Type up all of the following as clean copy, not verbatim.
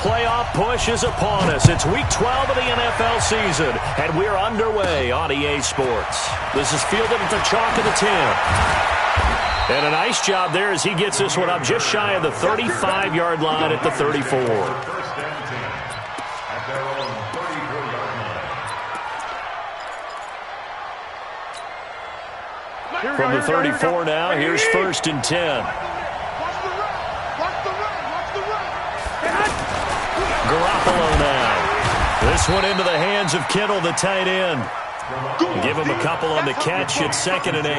playoff push is upon us. It's Week 12 of the NFL season, and we're underway on EA Sports. This is fielded at the chalk of the 10. And a nice job there as he gets this one up just shy of the 35-yard line at the 34. From the 34 now, here's 1st and 10. Garoppolo now. This one into the hands of Kittle, the tight end. Give him a couple on the catch. It's 2nd and 8.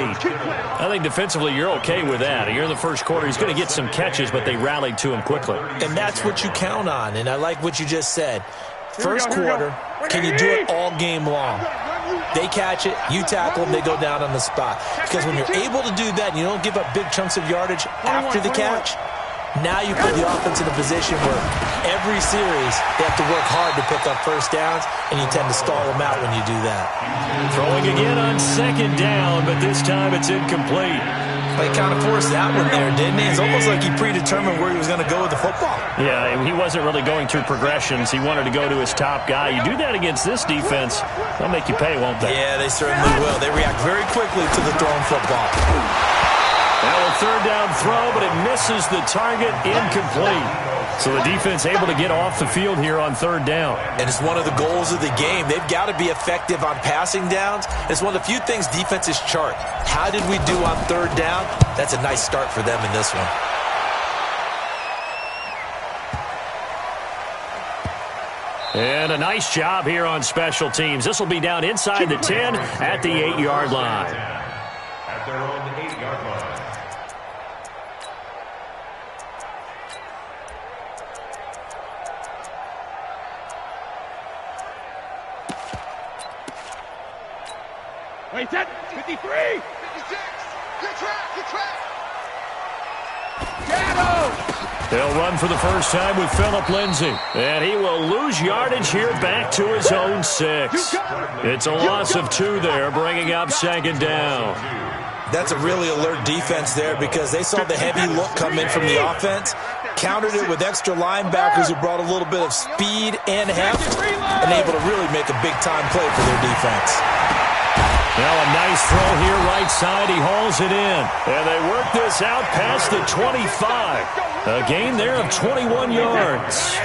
I think defensively you're okay with that. Here in the first quarter, he's going to get some catches, but they rallied to him quickly. And that's what you count on, and I like what you just said. First quarter, can you do it all game long? They catch it, you tackle them, they go down on the spot. Because when you're able to do that and you don't give up big chunks of yardage after the catch, now you put the offense in a position where every series they have to work hard to pick up first downs, and you tend to stall them out when you do that. Throwing again on 2nd down, but this time it's incomplete. He kind of forced that one there, didn't he? It's almost like he predetermined where he was going to go with the football. Yeah, he wasn't really going through progressions. He wanted to go to his top guy. You do that against this defense, they'll make you pay, won't they? Yeah, they certainly will. They react very quickly to the thrown football. Now a 3rd down throw, but it misses the target, incomplete. So the defense able to get off the field here on 3rd down. And it's one of the goals of the game. They've got to be effective on passing downs. It's one of the few things defenses chart. How did we do on 3rd down? That's a nice start for them in this one. And a nice job here on special teams. This will be down inside the 10 at the 8-yard line. At their own 8-yard line. Wait, that 53, 56. Good track. They'll run for the first time with Phillip Lindsay. And he will lose yardage here back to his own 6. It's a loss of 2 there, bringing up 2nd down. That's a really alert defense there because they saw the heavy look come in from the offense, countered it with extra linebackers who brought a little bit of speed and heft, and able to really make a big-time play for their defense. Now a nice throw here right side. He hauls it in. And they work this out past the 25. A gain there of 21 yards.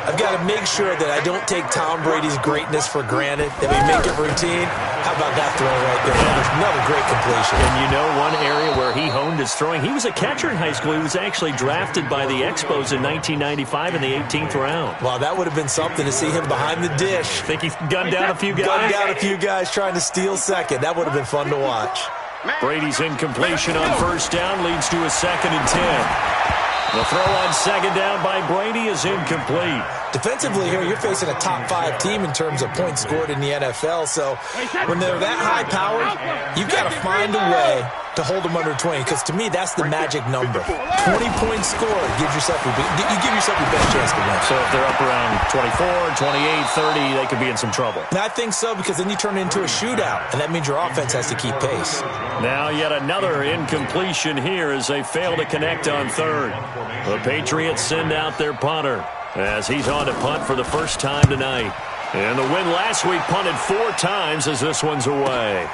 I've got to make sure that I don't take Tom Brady's greatness for granted, that we make it routine. How about that throw right there? Another great completion. And you know one area where he honed his throwing, he was a catcher in high school. He was actually drafted by the Expos in 1995 in the 18th round. Wow, that would have been something to see him behind the dish. Think he gunned down a few guys? Gunned down a few guys trying to steal second. That would have been fun to watch. Brady's incompletion on 1st down leads to a 2nd and 10. The throw on 2nd down by Brady is incomplete. Defensively here, you're facing a top-5 team in terms of points scored in the NFL. So when they're that high-powered, you've got to find a way to hold them under 20. Because to me, that's the magic number. 20 points scored gives yourself you give yourself your best chance to win. So if they're up around 24, 28, 30, they could be in some trouble. And I think so, because then you turn it into a shootout, and that means your offense has to keep pace. Now yet another incompletion here as they fail to connect on 3rd. The Patriots send out their punter as he's on to punt for the first time tonight. And the win last week punted 4 times as this one's away.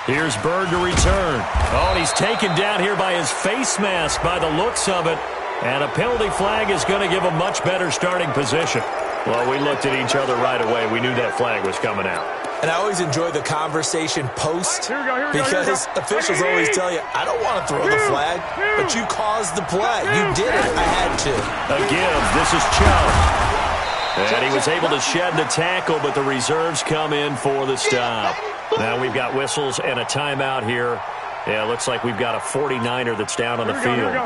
Here's Bird to return. Oh, and he's taken down here by his face mask by the looks of it. And a penalty flag is going to give a much better starting position. Well, we looked at each other right away. We knew that flag was coming out. And I always enjoy the conversation post because officials always tell you, I don't want to throw the flag, but you caused the play. You did it. I had to. A give. This is Chubb. And he was able to shed the tackle, but the reserves come in for the stop. Now we've got whistles and a timeout here. Yeah, looks like we've got a 49er that's down on the field.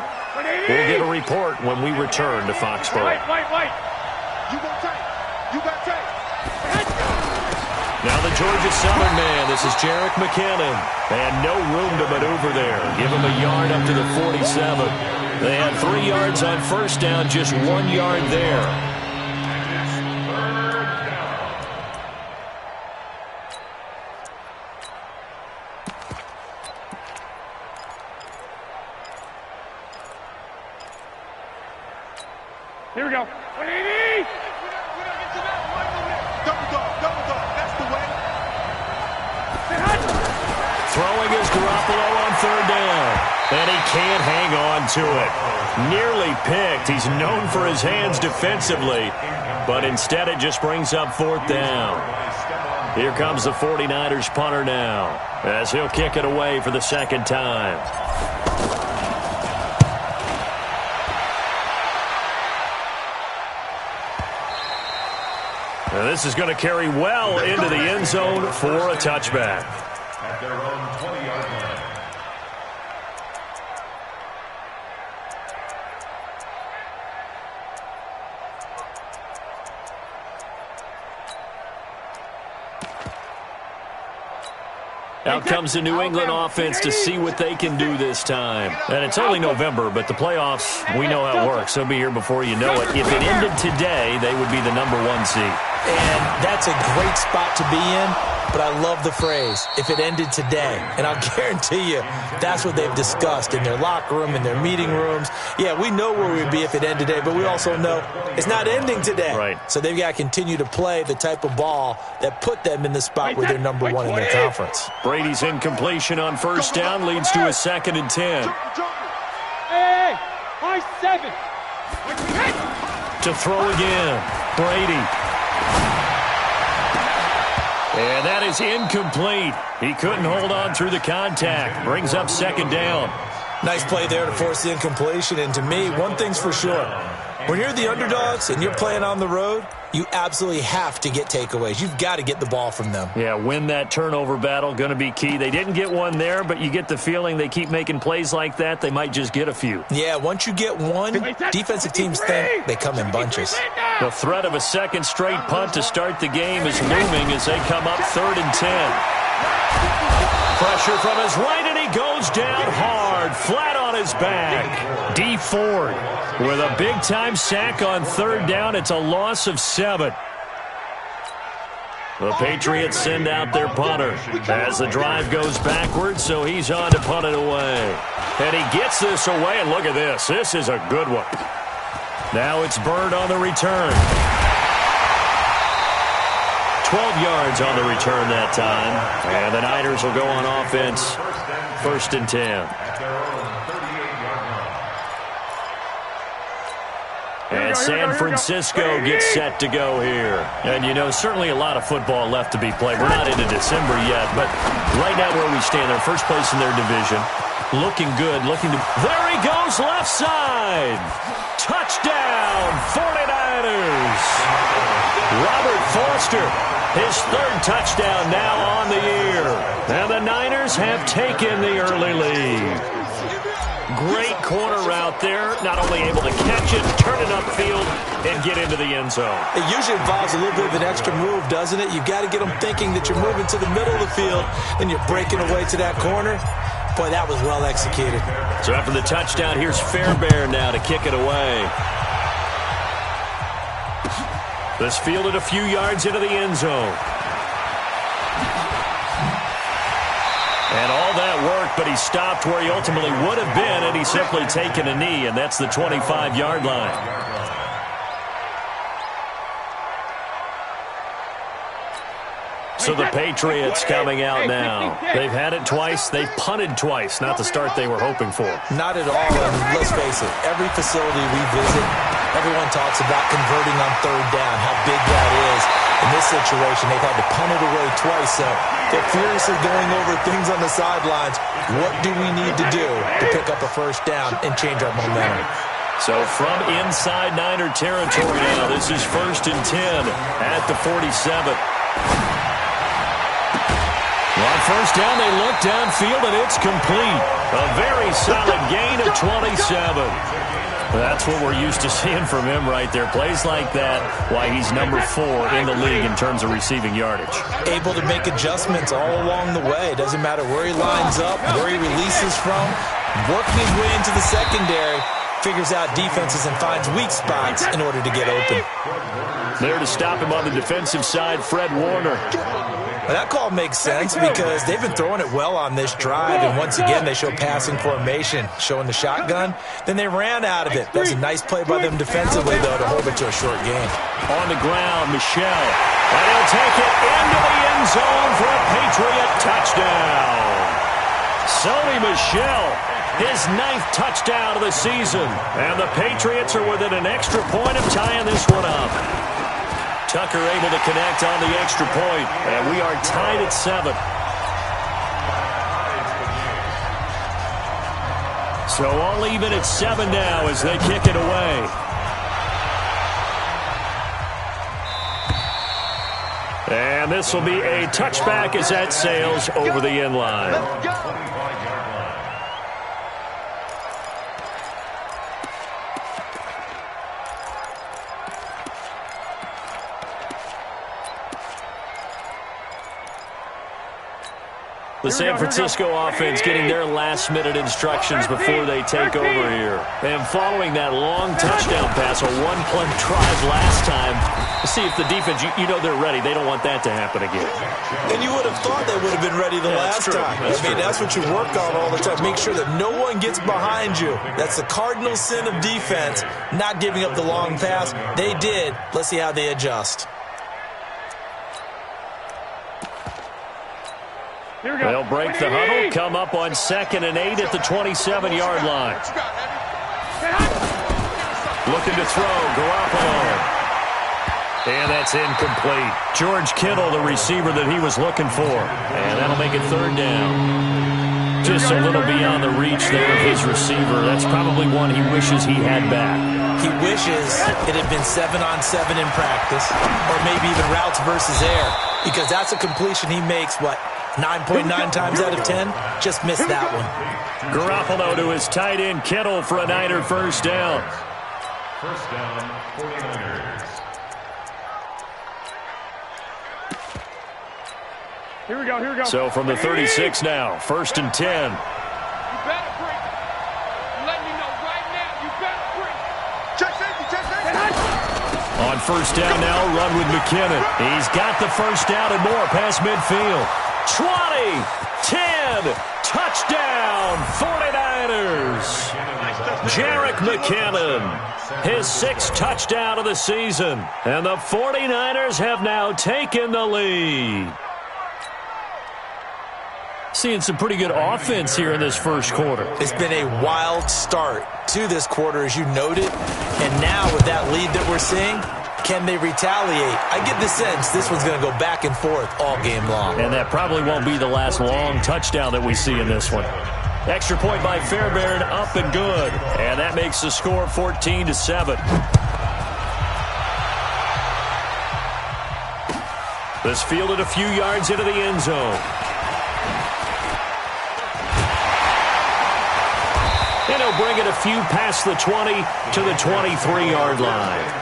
We'll get a report when we return to Foxborough. You got tape. Now the Georgia Southern man, this is Jerick McKinnon. And no room to maneuver there. Give him a yard up to the 47. They had 3 yards on 1st down, just 1 yard there. Here we go. 180. Double dog. That's the way. Throwing is Garoppolo on third down. And he can't hang on to it. Nearly picked. He's known for his hands defensively. But instead it just brings up fourth down. Here comes the 49ers punter now, as he'll kick it away for the second time. And this is going to carry well into the end zone for a touchback. At their own 20-yard line. Out comes the New England offense to see what they can do this time. And it's only November, but the playoffs, we know how it works. They'll be here before you know it. If it ended today, they would be the #1 seed. And that's a great spot to be in, but I love the phrase, if it ended today. And I'll guarantee you, that's what they've discussed in their locker room, in their meeting rooms. Yeah, we know where we'd be if it ended today, but we also know it's not ending today. Right. So they've got to continue to play the type of ball that put them in the spot where they're #1 in their conference. Brady's incompletion on first down leads to a 2nd and 10. Hey, 5-7. To throw again, Brady. And that is incomplete. He couldn't hold on through the contact. Brings up 2nd down. Nice play there to force the incompletion. And to me, one thing's for sure. When you're the underdogs and you're playing on the road, you absolutely have to get takeaways. You've got to get the ball from them. Yeah, win that turnover battle, going to be key. They didn't get one there, but you get the feeling they keep making plays like that, they might just get a few. Yeah, once you get one, defensive teams think they come in bunches. The threat of a second straight punt to start the game is looming as they come up 3rd and 10. Pressure from his right, and he goes down hard, flat on his back. D. Ford with a big-time sack on 3rd down. It's a loss of 7. The Patriots send out their punter as the drive goes backwards, so he's on to punt it away. And he gets this away, and look at this. This is a good one. Now it's Bird on the return. 12 yards on the return that time. And the Niners will go on offense, 1st and 10. And San Francisco gets set to go here. And, you know, certainly a lot of football left to be played. We're not into December yet, but right now where we stand, they're first place in their division. Looking good, There he goes, left side. Touchdown, 49ers. Robert Foster, his 3rd touchdown now on the year. And the Niners have taken the early lead. Great corner route there. Not only able to catch it, turn it upfield, and get into the end zone. It usually involves a little bit of an extra move, doesn't it? You've got to get them thinking that you're moving to the middle of the field, and you're breaking away to that corner. Boy, that was well executed. So after the touchdown, here's Fairbairn now to kick it away. This fielded a few yards into the end zone. And all that work, but he stopped where he ultimately would have been, and he's simply taken a knee, and that's the 25-yard line. So the Patriots coming out now. They've had it twice. They've punted twice. Not the start they were hoping for. Not at all. And let's face it, every facility we visit, everyone talks about converting on 3rd down, how big that is. In this situation, they've had to punt it away twice. So they're furiously going over things on the sidelines. What do we need to do to pick up a 1st down and change our momentum? So from inside Niner territory now, this is 1st and 10 at the 47. On 1st down, they look downfield, and it's complete. A very solid gain of 27. That's what we're used to seeing from him right there. Plays like that, why he's #4 in the league in terms of receiving yardage. Able to make adjustments all along the way. Doesn't matter where he lines up, where he releases from. Working his way into the secondary, figures out defenses and finds weak spots in order to get open. There to stop him on the defensive side, Fred Warner. Well, that call makes sense because they've been throwing it well on this drive, and once again they show passing formation, showing the shotgun. Then they ran out of it. That's a nice play by them defensively, though, to hold it to a short game. On the ground, Michel. And he'll take it into the end zone for a Patriot touchdown. Sony Michel, his 9th touchdown of the season. And the Patriots are within an extra point of tying this one up. Tucker able to connect on the extra point, and we are tied at 7. So all even at 7 now as they kick it away. And this will be a touchback as that sails over the end line. The San Francisco offense getting their last-minute instructions before they take over here. And following that long touchdown pass, a one-play drive last time, see if the defense, you know they're ready. They don't want that to happen again. And you would have thought they would have been ready the last time. That's what you work on all the time. Make sure that no one gets behind you. That's the cardinal sin of defense, not giving up the long pass. They did. Let's see how they adjust. They'll break the huddle, come up on 2nd and 8 at the 27-yard line. Looking to throw, Garoppolo. And that's incomplete. George Kittle, the receiver that he was looking for. And that'll make it 3rd down. Just a little beyond the reach there of his receiver. That's probably one he wishes he had back. He wishes it had been 7-on-7 in practice, or maybe even routes versus air, because that's a completion he makes, 9.9 times out of 10, just missed that one. Garoppolo to his tight end, Kittle, for a Niner first down. First down, 49ers. Here we go. So from the 36 now, 1st and 10. You better break. Let me know right now. You better break. Check safety. On 1st down now, run with McKinnon. He's got the first down and more past midfield. 20, 10, touchdown, 49ers. Jerick McKinnon, his 6th touchdown of the season. And the 49ers have now taken the lead. Seeing some pretty good offense here in this first quarter. It's been a wild start to this quarter, as you noted. And now with that lead that we're seeing, can they retaliate? I get the sense this one's going to go back and forth all game long. And that probably won't be the last long touchdown that we see in this one. Extra point by Fairbairn, up and good. And that makes the score 14-7. This fielded a few yards into the end zone. And he'll bring it a few past the 20 to the 23-yard line.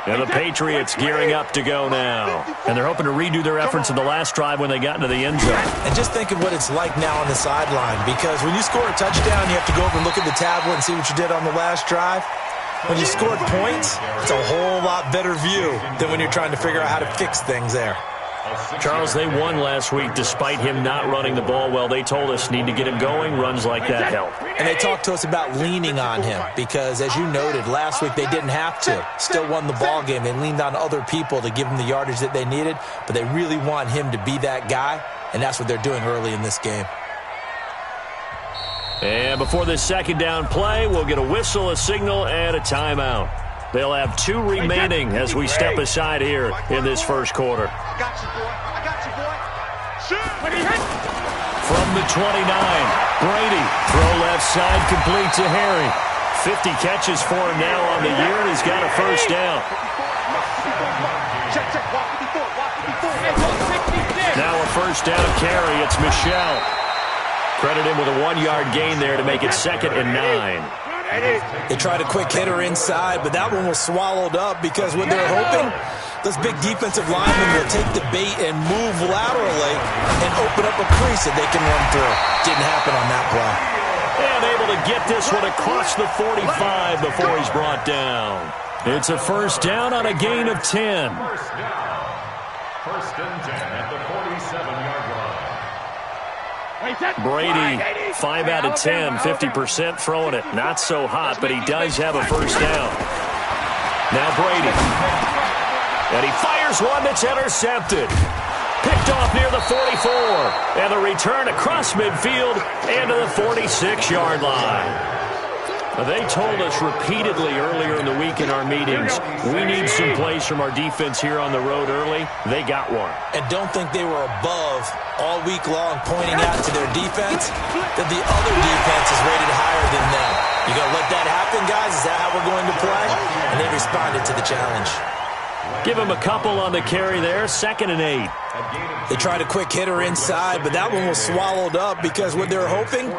And the Patriots gearing up to go now. And they're hoping to redo their efforts in the last drive when they got into the end zone. And just think of what it's like now on the sideline, because when you score a touchdown, you have to go over and look at the tablet and see what you did on the last drive. When you scored points, it's a whole lot better view than when you're trying to figure out how to fix things there. Charles, they won last week despite him not running the ball well. They told us need to get him going. Runs like that help. And they talked to us about leaning on him because, as you noted, last week they didn't have to. Still won the ball game. They leaned on other people to give them the yardage that they needed, but they really want him to be that guy, and that's what they're doing early in this game. And before this 2nd down play, we'll get a whistle, a signal, and a timeout. They'll have 2 remaining as we step aside here in this first quarter. I got you, boy. Shoot. From the 29, Brady, throw left side, complete to Harry. 50 catches for him now on the year, and he's got a first down. Check. Now a first down carry. It's Michel. Credit him with a 1-yard gain there to make it 2nd and 9. They tried a quick hitter inside, but that one was swallowed up because what they're hoping, those big defensive linemen will take the bait and move laterally and open up a crease that they can run through. Didn't happen on that play. And able to get this one across the 45 before he's brought down. It's a first down on a gain of 10. First down. First and 10 at the 47-yard line. Brady, 5 out of 10, 50% throwing it. Not so hot, but he does have a first down. Now Brady. And he fires one that's intercepted. Picked off near the 44. And the return across midfield and to the 46-yard line. They told us repeatedly earlier in the week in our meetings, we need some plays from our defense here on the road early. They got one. And don't think they were above all week long pointing out to their defense that the other defense is rated higher than them. You going to let that happen, guys? Is that how we're going to play? And they responded to the challenge. Give him a couple on the carry there, 2nd and 8. They tried a quick hitter inside, but that one was swallowed up because what they're hoping,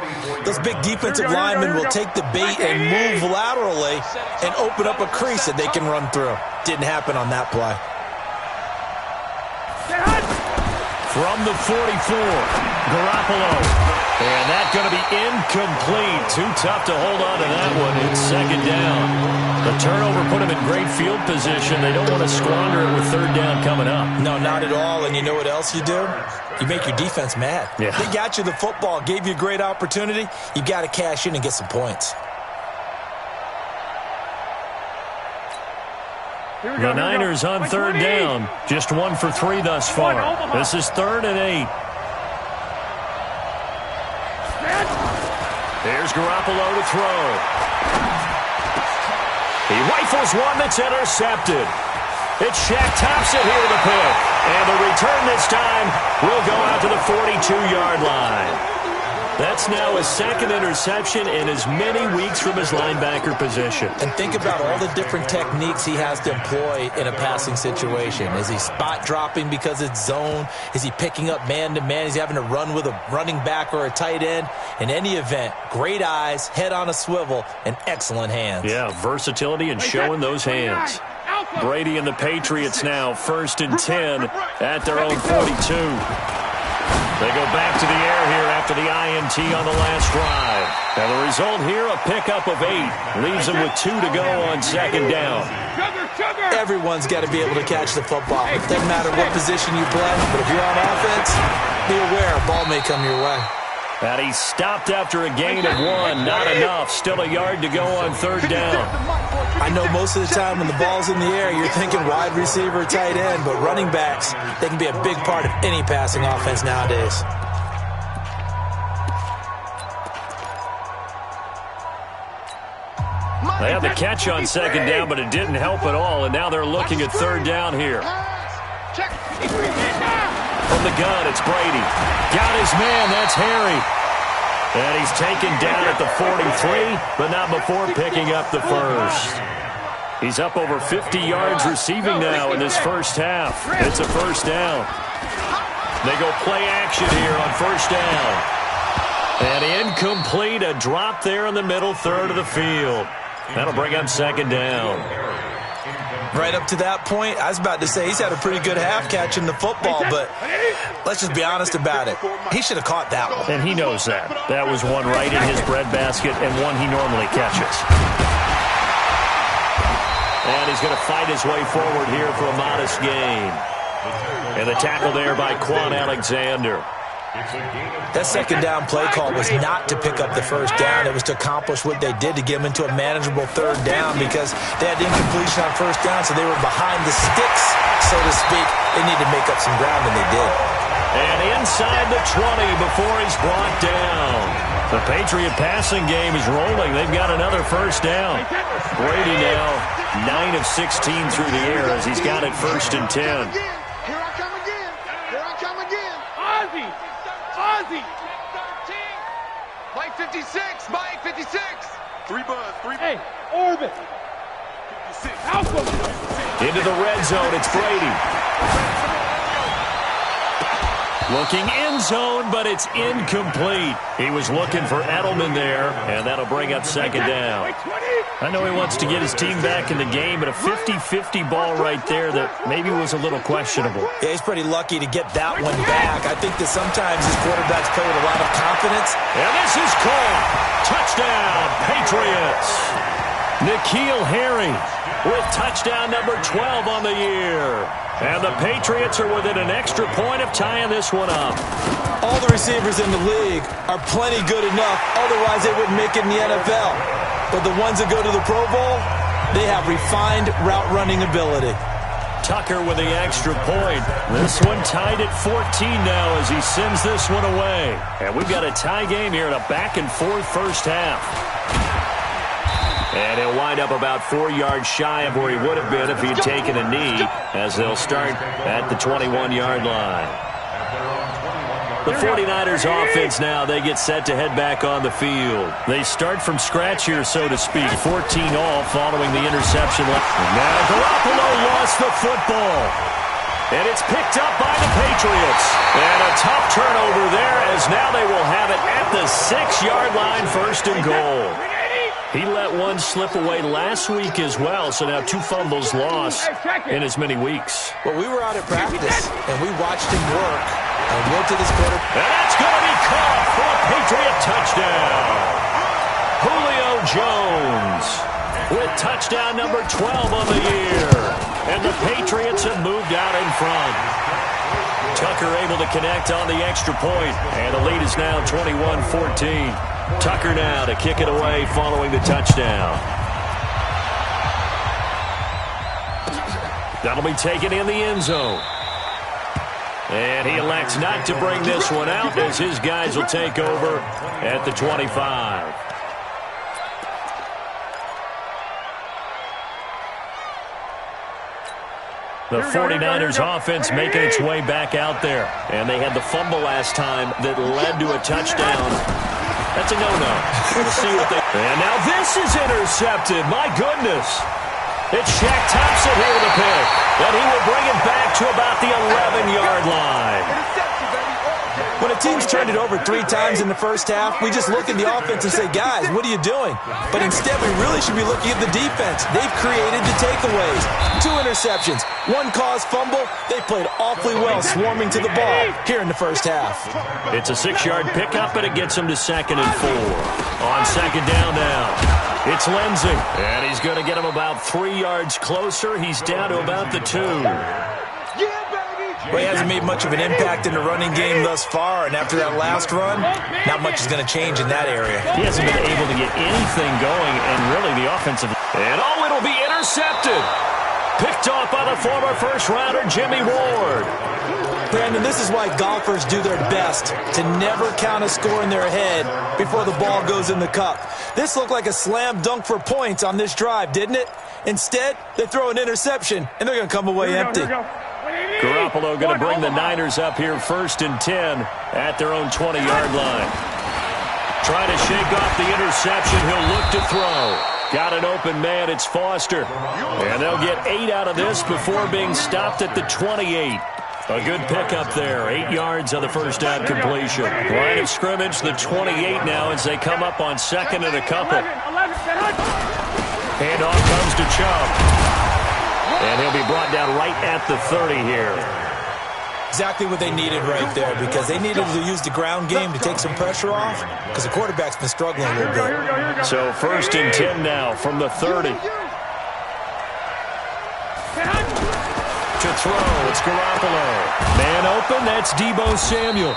those big defensive linemen will take the bait and move laterally and open up a crease that they can run through. Didn't happen on that play. From the 44, Garoppolo. And that's going to be incomplete. Too tough to hold on to that one. It's 2nd down. The turnover put him in great field position. They don't want to squander it with 3rd down coming up. No, not at all. And you know what else you do? You make your defense mad. Yeah. They got you the football, gave you a great opportunity. You got to cash in and get some points. The Niners on 3rd down. Just 1 for 3 thus far. This is 3rd and 8. There's Garoppolo to throw. He rifles one that's intercepted. It's Shaq Thompson here to pick. And the return this time will go out to the 42-yard line. That's now his 2nd interception in as many weeks from his linebacker position. And think about all the different techniques he has to employ in a passing situation. Is he spot dropping because it's zone? Is he picking up man-to-man? Is he having to run with a running back or a tight end? In any event, great eyes, head on a swivel, and excellent hands. Yeah, versatility and showing those hands. Brady and the Patriots now 1st and 10 at their own 42. They go back to the air here after the INT on the last drive. And the result here, a pickup of 8. Leaves them with 2 to go on 2nd down. Everyone's got to be able to catch the football. It doesn't matter what position you play, but if you're on offense, be aware a ball may come your way. And he stopped after a gain of 1. Not enough. Still a yard to go on 3rd down. I know most of the time when the ball's in the air, you're thinking wide receiver, tight end, but running backs, they can be a big part of any passing offense nowadays. They had the catch on 2nd down, but it didn't help at all, and now they're looking at 3rd down here. From the gun, it's Brady. Got his man, that's Harry. And he's taken down at the 43, but not before picking up the first. He's up over 50 yards receiving now in this first half. It's a first down. They go play action here on 1st down. And incomplete, a drop there in the middle third of the field. That'll bring up 2nd down. Right up to that point, I was about to say he's had a pretty good half catching the football, but let's just be honest about it. He should have caught that one. And he knows that. That was one right in his breadbasket and one he normally catches. And he's going to fight his way forward here for a modest gain. And the tackle there by Quan Alexander. That 2nd down play call was not to pick up the first down. It was to accomplish what they did to get them into a manageable 3rd down because they had incompletion on 1st down, so they were behind the sticks, so to speak. They needed to make up some ground, and they did. And inside the 20 before he's brought down. The Patriot passing game is rolling. They've got another first down. Brady now 9 of 16 through the air as he's got it 1st and 10. Here I come again. Here I come again. Ozzie! Ozzie! Mike 56. Mike 56. 3 buzz. 3 buzz. Hey, Orbit! 56. Alpha! Into the red zone, it's Brady. Looking end zone, but it's incomplete. He was looking for Edelman there, and that'll bring up 2nd down. I know he wants to get his team back in the game, but a 50-50 ball right there that maybe was a little questionable. Yeah, he's pretty lucky to get that one back. I think that sometimes his quarterbacks play with a lot of confidence. And this is caught. Touchdown, Patriots. N'Keal Harry with touchdown number 12 on the year. And the Patriots are within an extra point of tying this one up. All the receivers in the league are plenty good enough, otherwise they wouldn't make it in the NFL. But the ones that go to the Pro Bowl, they have refined route running ability. Tucker with the extra point. This one tied at 14 now as he sends this one away. And we've got a tie game here in a back-and-forth first half. And he'll wind up about 4 yards shy of where he would have been if he'd taken a knee, as they'll start at the 21-yard line. The 49ers offense now, they get set to head back on the field. They start from scratch here, so to speak. 14 all following the interception. Now Garoppolo lost the football. And it's picked up by the Patriots. And a tough turnover there, as now they will have it at the 6-yard line, first and goal. He let one slip away last week as well, so now 2 fumbles lost in as many weeks. Well, we were out at practice, and we watched him work. And went to this quarter. And that's going to be caught for a Patriot touchdown. Julio Jones with touchdown number 12 on the year. And the Patriots have moved out in front. Tucker able to connect on the extra point. And the lead is now 21-14. Tucker now to kick it away following the touchdown. That'll be taken in the end zone. And he elects not to bring this one out as his guys will take over at the 25. The 49ers offense making its way back out there. And they had the fumble last time that led to a touchdown. That's a no-no. We'll see what they... And now this is intercepted. My goodness. It's Shaq Thompson here with a pick. And he will bring it back to about the 11-yard line. When a team's turned it over 3 times in the first half, we just look at the offense and say, guys, what are you doing? But instead, we really should be looking at the defense. They've created the takeaways. 2 interceptions, 1 caused fumble. They played awfully well swarming to the ball here in the first half. It's a 6-yard pickup, and it gets him to 2nd and 4. On 2nd down now. It's Lindsey, and he's going to get him about 3 yards closer. He's down to about the 2. Well, he hasn't made much of an impact in the running game thus far, and after that last run, not much is going to change in that area. He hasn't been able to get anything going, and really the offensive... And it'll be intercepted. Picked off by the former first-rounder Jimmy Ward. Brandon, this is why golfers do their best to never count a score in their head before the ball goes in the cup. This looked like a slam dunk for points on this drive, didn't it? Instead, they throw an interception, and they're going to come away empty. Garoppolo going to bring the Niners up here 1st and 10 at their own 20-yard line. Trying to shake off the interception. He'll look to throw. Got an open man. It's Foster. And they'll get 8 out of this before being stopped at the 28. A good pickup there. 8 yards on the first down completion. Line of scrimmage, the 28 now as they come up on 2nd and a couple. Handoff comes to Chubb. And he'll be brought down right at the 30 here. Exactly what they needed right there, because they needed to use the ground game to take some pressure off, because the quarterback's been struggling a little bit. So 1st and 10 now from the 30. To throw, it's Garoppolo. Man open, that's Deebo Samuel.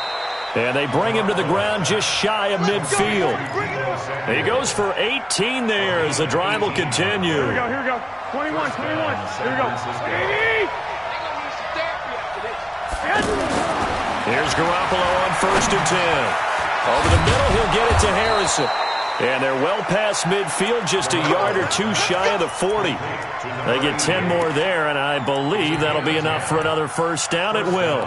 And they bring him to the ground just shy of midfield. He goes for 18 there as the drive will continue. Here we go. 21. Here we go. Here's Garoppolo on 1st and 10. Over the middle, he'll get it to Harrison. And they're well past midfield, just a yard or 2 shy of the 40. They get 10 more there, and I believe that'll be enough for another first down. It will.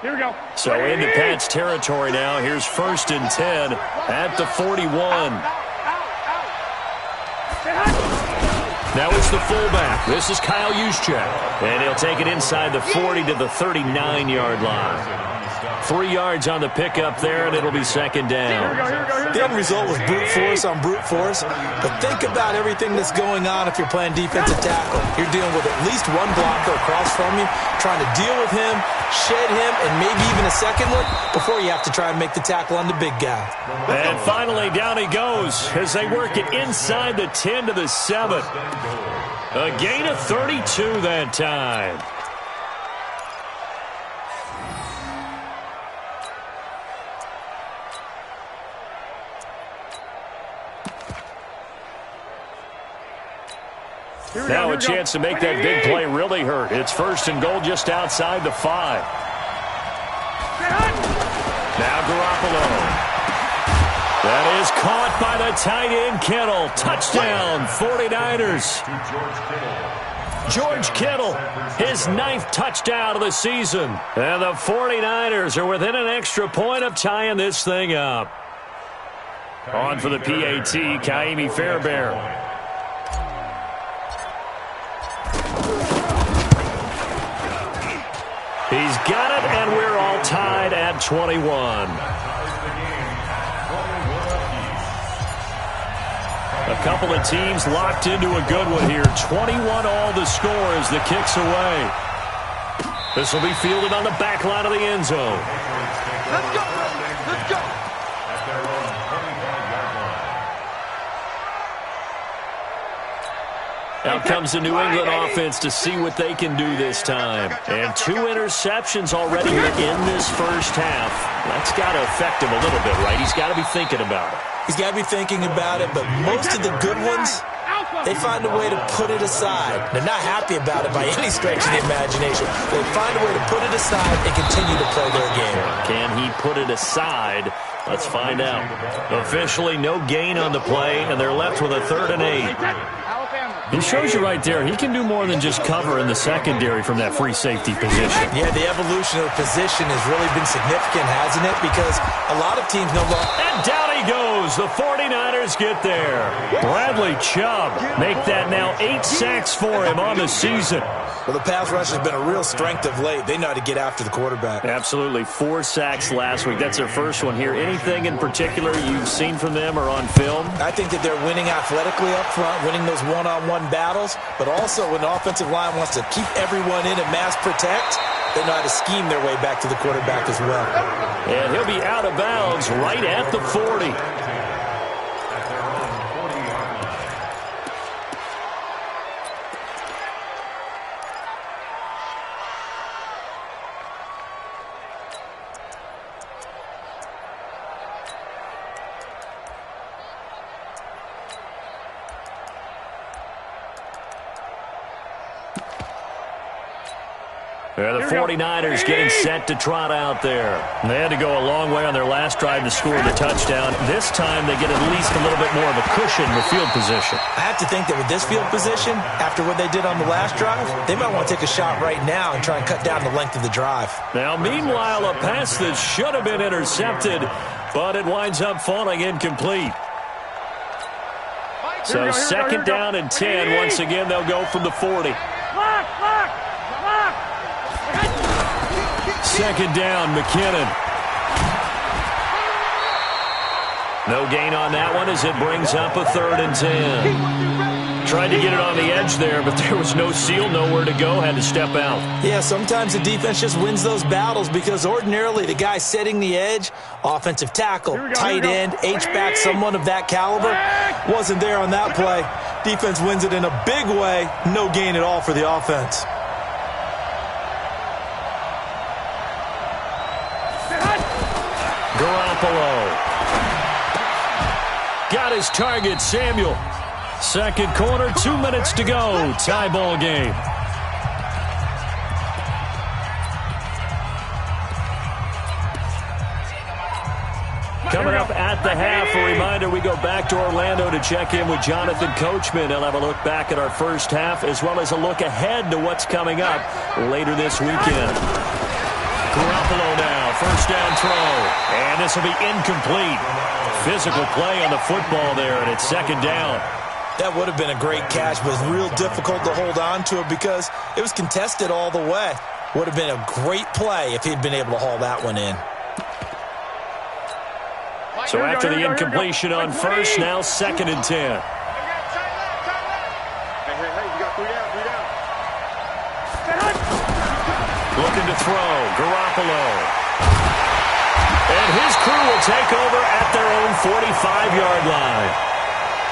Here we go. So into Pat's territory now. Here's 1st and 10 at the 41. Now it's the fullback. This is Kyle Juszczyk. And he'll take it inside the 40 to the 39-yard line. 3 yards on the pickup there, and it'll be second down. The end result was brute force on brute force, but think about everything that's going on if you're playing defensive tackle. You're dealing with at least one blocker across from you, trying to deal with him, shed him, and maybe even a second one before you have to try and make the tackle on the big guy. And finally, down he goes as they work it inside the 10 to the 7. A gain of 32 that time. Now a chance to make that big play really hurt. It's 1st and goal just outside the 5. Now Garoppolo. That is caught by the tight end, Kittle. Touchdown, 49ers. George Kittle, his 9th touchdown of the season. And the 49ers are within an extra point of tying this thing up. On for the PAT, Kaimi Fairbairn. He's got it, and we're all tied at 21. A couple of teams locked into a good one here. 21 all the score as the kick's away. This will be fielded on the back line of the end zone. Let's go. Let's go. Out comes the New England offense to see what they can do this time. And 2 interceptions already here in this first half. That's got to affect him a little bit, right? He's got to be thinking about it. He's got to be thinking about it, but most of the good ones, they find a way to put it aside. They're not happy about it by any stretch of the imagination. They find a way to put it aside and continue to play their game. Can he put it aside? Let's find out. Officially, no gain on the play, and they're left with a 3rd and 8. He shows you right there, he can do more than just cover in the secondary from that free safety position. Yeah, the evolution of the position has really been significant, hasn't it? Because a lot of teams no longer... And down he goes. The 49ers get there. Bradley Chubb make that now 8 sacks for him on the season. Well, the pass rush has been a real strength of late. They know how to get after the quarterback. Absolutely. 4 sacks last week. That's their first one here. Anything in particular you've seen from them or on film? I think that they're winning athletically up front, winning those one-on-one battles, but also when the offensive line wants to keep everyone in and mass protect, they know how to scheme their way back to the quarterback as well. And he'll be out of bounds right at the 40. The 49ers getting set to trot out there. They had to go a long way on their last drive to score the touchdown. This time they get at least a little bit more of a cushion with field position. I have to think that with this field position, after what they did on the last drive, they might want to take a shot right now and try and cut down the length of the drive. Now, meanwhile, a pass that should have been intercepted, but it winds up falling incomplete. So second down and 10. Once again, they'll go from the 40. Second down, McKinnon. No gain on that one as it brings up a 3rd and 10. Tried to get it on the edge there, but there was no seal, nowhere to go, had to step out. Yeah, sometimes the defense just wins those battles because ordinarily the guy setting the edge, offensive tackle, tight end, H-back, someone of that caliber, wasn't there on that play. Defense wins it in a big way, no gain at all for the offense. Garoppolo. Got his target, Samuel. Second quarter, 2 minutes to go. Tie ball game. Coming up at the half, a reminder, we go back to Orlando to check in with Jonathan Coachman. He'll have a look back at our first half as well as a look ahead to what's coming up later this weekend. Garoppolo now, first down throw, and this will be incomplete. Physical play on the football there, and it's second down. That would have been a great catch, but it's real difficult to hold on to it because it was contested all the way. Would have been a great play if he'd been able to haul that one in. So after the incompletion on first, now 2nd and 10. Hey, you got 3 down, 3 down. Looking to throw, Garoppolo. And his crew will take over at their own 45-yard line.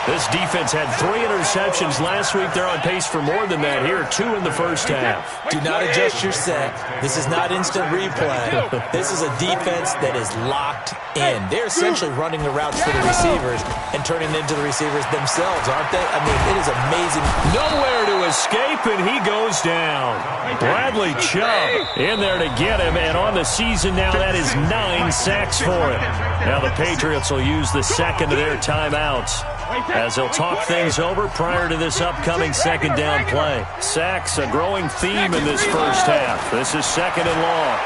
This defense had 3 interceptions last week. They're on pace for more than that here, 2 in the first half. Do not adjust your set. This is not instant replay. This is a defense that is locked in. They're essentially running the routes for the receivers and turning into the receivers themselves, aren't they? I mean, it is amazing. Nowhere to escape, and he goes down. Bradley Chubb in there to get him, and on the season now, that is 9 sacks for him. Now the Patriots will use the second of their timeouts as they'll talk things over prior to this upcoming 2nd down play. Sacks, a growing theme in this first half. This is 2nd and long.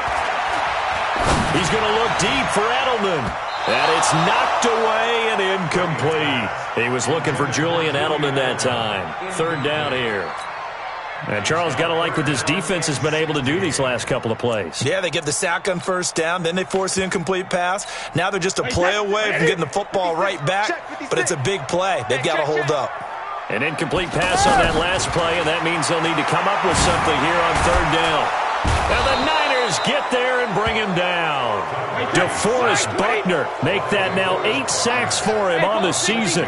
He's going to look deep for Edelman. And it's knocked away and incomplete. He was looking for Julian Edelman that time. 3rd down here. And Charles, got to like what this defense has been able to do these last couple of plays. Yeah, they get the sack on 1st down, then they force the incomplete pass. Now they're just a play away from getting the football right back, but it's a big play. They've got to hold up. An incomplete pass on that last play, and that means they'll need to come up with something here on 3rd down. And the Niners get there and bring him down. DeForest Buckner make that now 8 sacks for him on the season.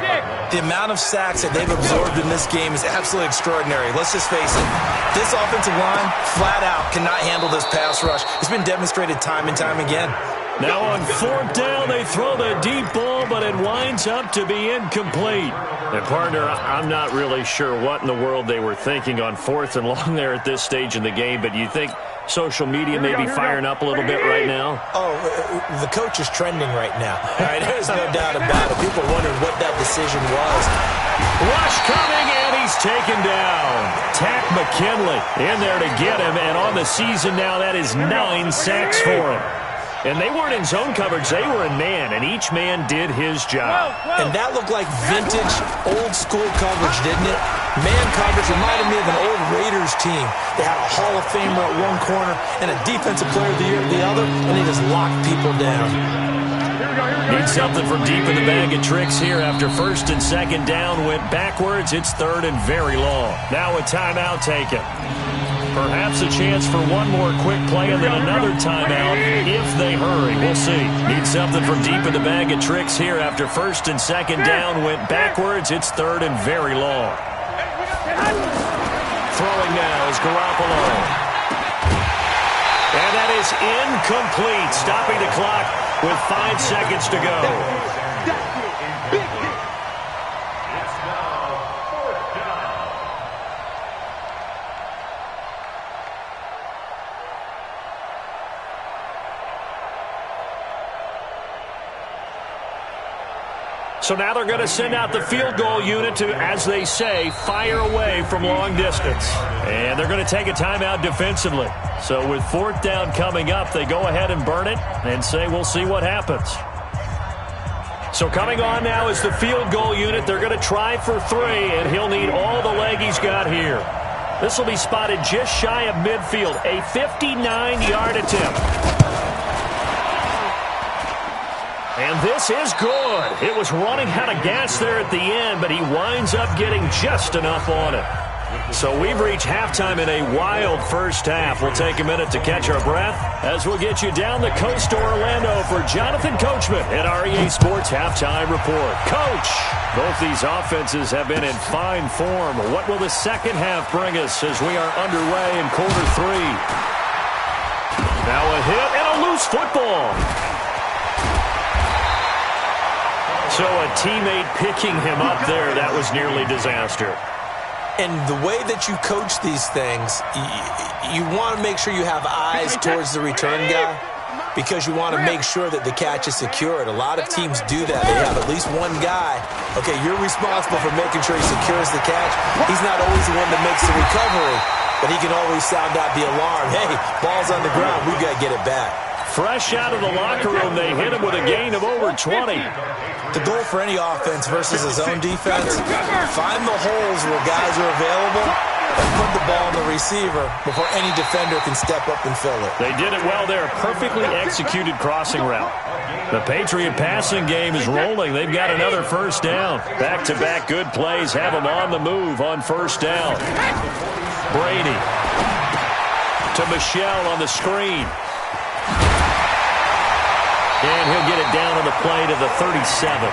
The amount of sacks that they've absorbed in this game is absolutely extraordinary. Let's just face it. This offensive line, flat out, cannot handle this pass rush. It's been demonstrated time and time again. Now on 4th down, they throw the deep ball, but it winds up to be incomplete. And, partner, I'm not really sure what in the world they were thinking on 4th and long there at this stage in the game, but you think social media may be firing up a little bit right now? Oh, the coach is trending right now. All right, there's no doubt about it. People are wondering what that decision was. Rush coming, and he's taken down. Tack McKinley in there to get him, and on the season now, that is 9 sacks for him. And they weren't in zone coverage. They were in man, and each man did his job. And that looked like vintage, old-school coverage, didn't it? Man coverage reminded me of an old Raiders team. They had a Hall of Famer at one corner and a Defensive Player of the Year at the other, and they just locked people down. Need something from deep in the bag of tricks here after 1st and 2nd down went backwards. It's 3rd and very long. Now a timeout taken. Perhaps a chance for one more quick play and then another timeout if they hurry. We'll see. Need something from deep in the bag of tricks here after 1st and 2nd down went backwards. It's 3rd and very long. Throwing now is Garoppolo. And that is incomplete. Stopping the clock with 5 seconds to go. So now they're going to send out the field goal unit to, as they say, fire away from long distance. And they're going to take a timeout defensively. So with 4th down coming up, they go ahead and burn it and say, we'll see what happens. So coming on now is the field goal unit. They're going to try for 3, and he'll need all the leg he's got here. This will be spotted just shy of midfield, a 59-yard attempt. And this is good. It was running out of gas there at the end, but he winds up getting just enough on it. So we've reached halftime in a wild first half. We'll take a minute to catch our breath as we'll get you down the coast to Orlando for Jonathan Coachman at our EA Sports Halftime Report. Coach, both these offenses have been in fine form. What will the second half bring us as we are underway in quarter 3? Now a hit and a loose football. So a teammate picking him up there, that was nearly disaster. And the way that you coach these things, you want to make sure you have eyes towards the return guy because you want to make sure that the catch is secured. A lot of teams do that. They have at least one guy. Okay, you're responsible for making sure he secures the catch. He's not always the one that makes the recovery, but he can always sound out the alarm. Hey, ball's on the ground. We've got to get it back. Fresh out of the locker room, they hit him with a gain of over 20. The goal for any offense versus his own defense, find the holes where guys are available and put the ball on the receiver before any defender can step up and fill it. They did it well there. Perfectly executed crossing route. The Patriot passing game is rolling. They've got another first down. Back-to-back good plays have them on the move on first down. Brady to Michelle on the screen. And he'll get it down on the play to the 37.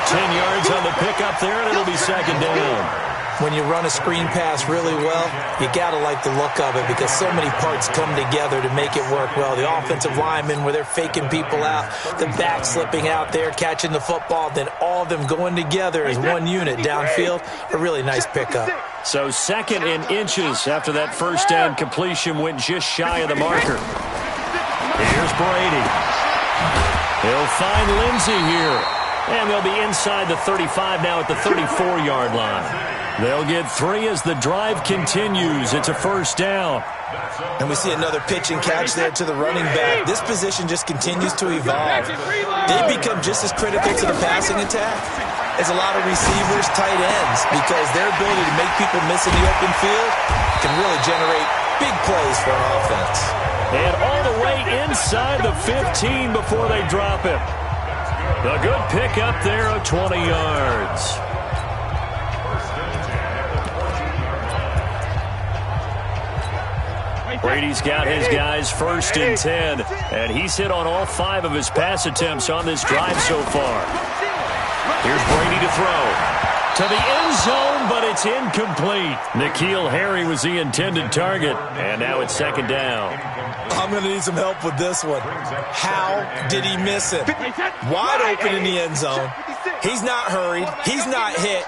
10 yards on the pickup there, and it'll be second down. When you run a screen pass really well, you got to like the look of it because so many parts come together to make it work well. The offensive linemen, where they're faking people out, the back slipping out there, catching the football, then all of them going together as one unit downfield. A really nice pickup. So second in inches after that first down completion went just shy of the marker. Here's Brady. He'll find Lindsey here. And they'll be inside the 35 now at the 34-yard line. They'll get 3 as the drive continues. It's a first down. And we see another pitch and catch there to the running back. This position just continues to evolve. They become just as critical to the passing attack as a lot of receivers, tight ends, because their ability to make people miss in the open field can really generate big plays for an offense. And all the way inside the 15 before they drop him. A good pick up there of 20 yards. Brady's got his guys first and 10, and he's hit on all 5 of his pass attempts on this drive so far. Here's Brady to throw. To the end zone, but it's incomplete. N'Keal Harry was the intended target, and now it's second down. I'm going to need some help with this one. How did he miss it? Wide open in the end zone. He's not hurried. He's not hit.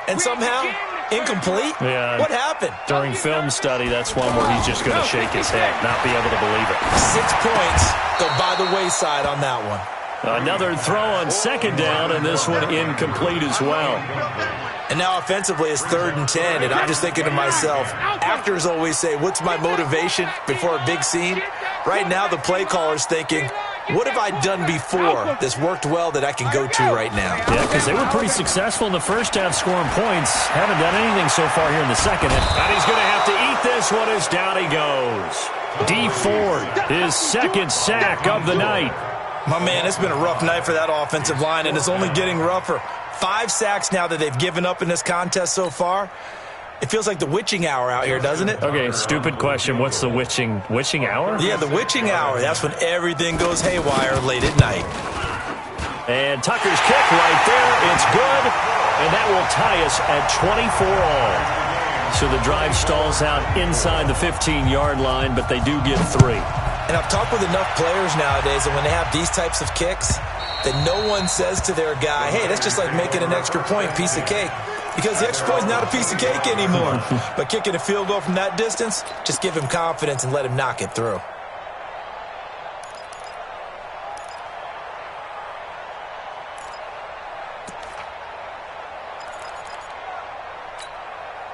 And somehow, incomplete? Yeah. What happened? During film study, that's one where he's just going to shake his head, not be able to believe it. 6 points go by the wayside on that one. Another throw on second down, and this one incomplete as well. And now offensively it's 3rd and 10, and I'm just thinking to myself, actors always say, what's my motivation before a big scene? Right now the play caller's thinking, what have I done before that's worked well that I can go to right now? Yeah, because they were pretty successful in the first half scoring points. Haven't done anything so far here in the second. And he's going to have to eat this one as down he goes. D. Ford, his second sack of the night. My man, it's been a rough night for that offensive line, and it's only getting rougher. 5 sacks now that they've given up in this contest so far. It feels like the witching hour out here, doesn't it? Okay, stupid question. What's the witching hour? Yeah, the witching hour. That's when everything goes haywire late at night. And Tucker's kick right there. It's good, and that will tie us at 24 all. So the drive stalls out inside the 15-yard line, but they do get 3. And I've talked with enough players nowadays that when they have these types of kicks, that no one says to their guy, hey, that's just like making an extra point, piece of cake. Because the extra point is not a piece of cake anymore. But kicking a field goal from that distance, just give him confidence and let him knock it through.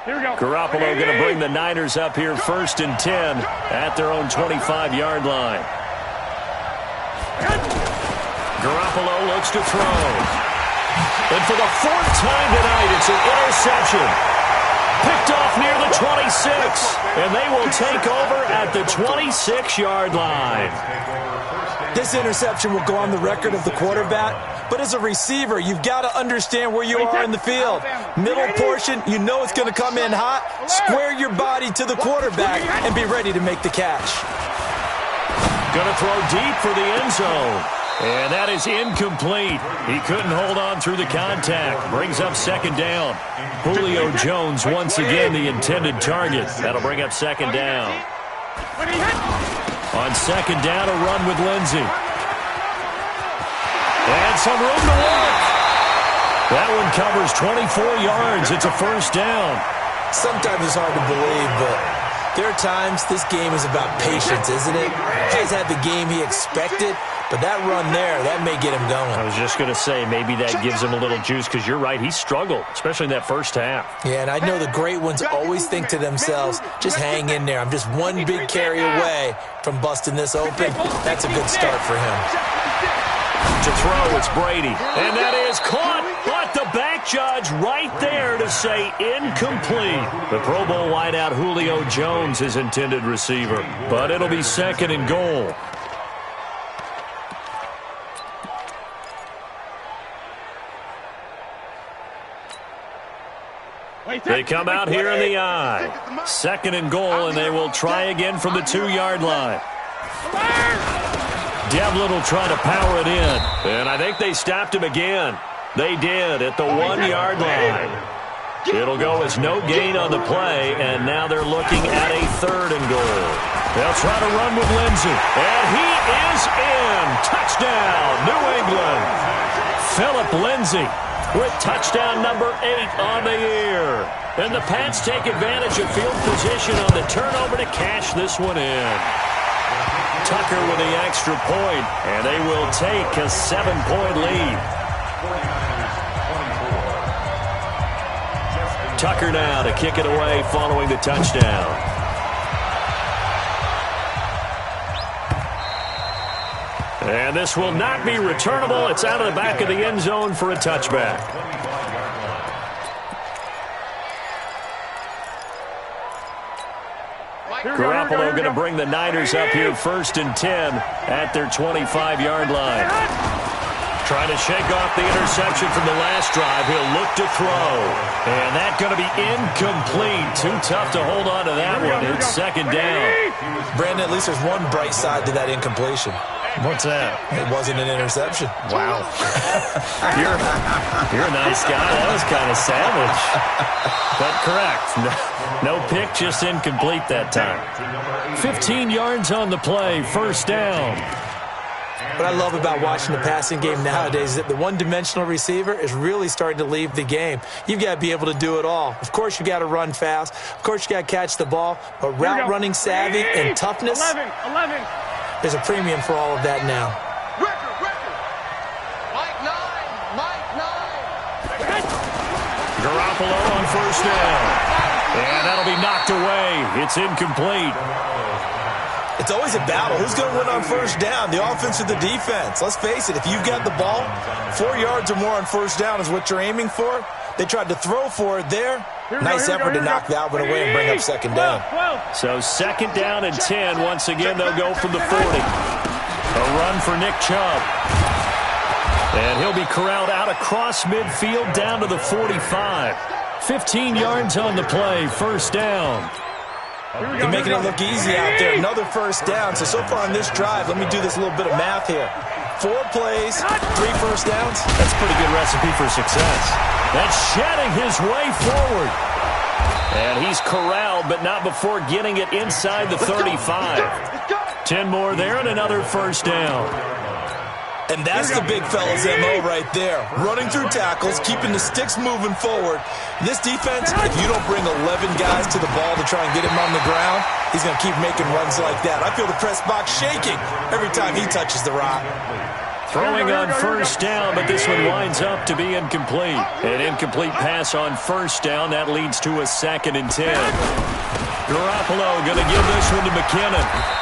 Here we go. Garoppolo going to bring the Niners up here 1st and 10 at their own 25-yard line. Garoppolo looks to throw. And for the 4th time tonight, it's an interception. Picked off near the 26. And they will take over at the 26-yard line. This interception will go on the record of the quarterback. But as a receiver, you've got to understand where you are in the field. Middle portion, you know it's going to come in hot. Square your body to the quarterback and be ready to make the catch. Going to throw deep for the end zone. And that is incomplete. He couldn't hold on through the contact. Brings up second down. Julio Jones once again the intended target. That'll bring up second down. On second down, a run with Lindsey. And some room to work. That one covers 24 yards. It's a first down. Sometimes it's hard to believe, but there are times this game is about patience, isn't it? He's had the game he expected, but that run there, that may get him going. I was just going to say, maybe that gives him a little juice, because you're right, he struggled, especially in that first half. Yeah, and I know the great ones always think to themselves, just hang in there. I'm just one big carry away from busting this open. That's a good start for him. To throw, it's Brady. And that is caught. But the back judge right there to say incomplete. The Pro Bowl wideout Julio Jones is intended receiver. But it'll be 2nd and goal. They come out here in the I. 2nd and goal, and they will try again from the 2-yard line. Devlin will try to power it in. And I think they stopped him again. They did at the 1-yard line. It'll go as no gain on the play, and now they're looking at a 3rd and goal. They'll try to run with Lindsey. And he is in. Touchdown, New England. Philip Lindsey with touchdown number 8 on the year. And the Pats take advantage of field position on the turnover to cash this one in. Tucker with the extra point, and they will take a 7-point lead. Tucker now to kick it away following the touchdown. And this will not be returnable. It's out of the back of the end zone for a touchback. Garoppolo going to bring the Niners up here 1st and 10 at their 25-yard line. Trying to shake off the interception from the last drive. He'll look to throw. And that's going to be incomplete. Too tough to hold on to that one. It's 2nd down. Brandon, at least there's one bright side to that incompletion. What's that? It wasn't an interception. Wow. You're a nice guy. That was kind of savage. But correct. No pick, just incomplete that time. 15 yards on the play. 1st down. What I love about watching the passing game nowadays is that the one-dimensional receiver is really starting to leave the game. You've got to be able to do it all. Of course, you got to run fast. Of course, you got to catch the ball. But route running savvy and toughness, there's a premium for all of that now. Garoppolo on 1st down. And that'll be knocked away. It's incomplete. It's always a battle. Who's going to win on 1st down, the offense or the defense? Let's face it, if you've got the ball, 4 yards or more on 1st down is what you're aiming for. They tried to throw for it there. Nice effort to knock that one away and bring up 2nd down. So 2nd down and 10. Once again, they'll go from the 40. A run for Nick Chubb. And he'll be corralled out across midfield down to the 45. 15 yards on the play, 1st down. They're making it look easy out there. Another 1st down. So far on this drive, let me do this little bit of math here. 4 plays, 3 1st downs. That's a pretty good recipe for success. That's shedding his way forward. And he's corralled, but not before getting it inside the 35. 10 more there and another 1st down. And that's the big fella's MO right there. Running through tackles, keeping the sticks moving forward. This defense, if you don't bring 11 guys to the ball to try and get him on the ground, he's going to keep making runs like that. I feel the press box shaking every time he touches the rock. Throwing on 1st down, but this one winds up to be incomplete. An incomplete pass on 1st down. That leads to a 2nd and 10. Garoppolo going to give this one to McKinnon.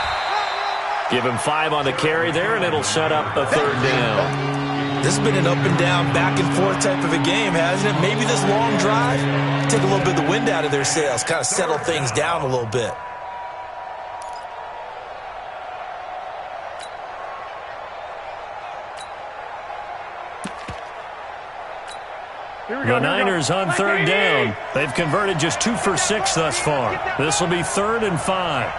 Give him 5 on the carry there, and it'll set up a 3rd down. This has been an up-and-down, back-and-forth type of a game, hasn't it? Maybe this long drive, take a little bit of the wind out of their sails, kind of settle things down a little bit. The Niners on 3rd down. They've converted just 2 for 6 thus far. This will be 3rd and 5.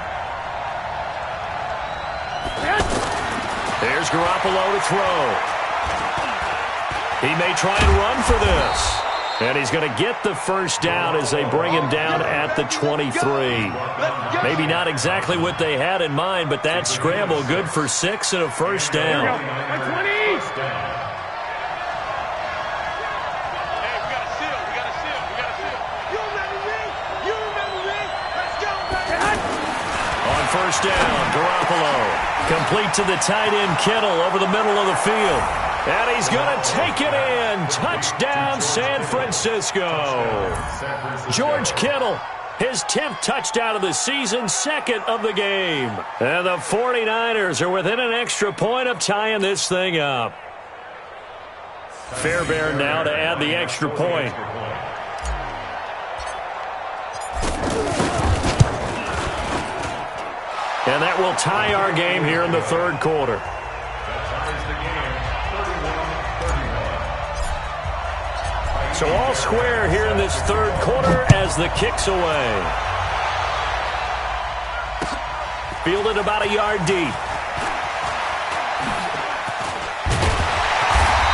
There's Garoppolo to throw. He may try and run for this. And he's going to get the 1st down as they bring him down at the 23. Maybe not exactly what they had in mind, but that scramble good for 6 and a 1st down. On 1st down, Garoppolo. Complete to the tight end, Kittle, over the middle of the field. And he's going to take it in. Touchdown, San Francisco. George Kittle His 10th touchdown of the season, second of the game. And the 49ers are within an extra point of tying this thing up. Fairbairn now to add the extra point. And that will tie our game here in the third quarter. So all square here in this third quarter as the kick's away. Fielded about a yard deep.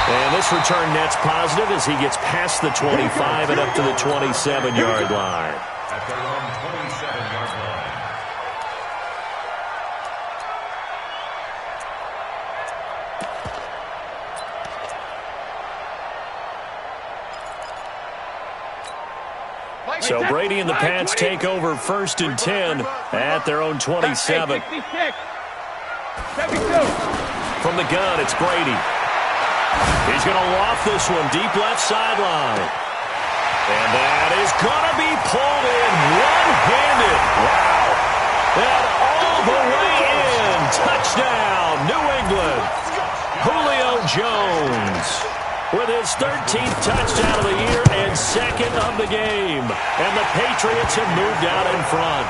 And this return net's positive as he gets past the 25 and up to the 27-yard line. At their own 27-yard line. So Brady and the Pats take over 1st and 10 at their own 27. From the gun, it's Brady. He's going to loft this one deep left sideline. And that is going to be pulled in one-handed. Wow. And all the way in. Touchdown, New England. Julio Jones with his 13th touchdown of the year and second of the game. And the Patriots have moved out in front.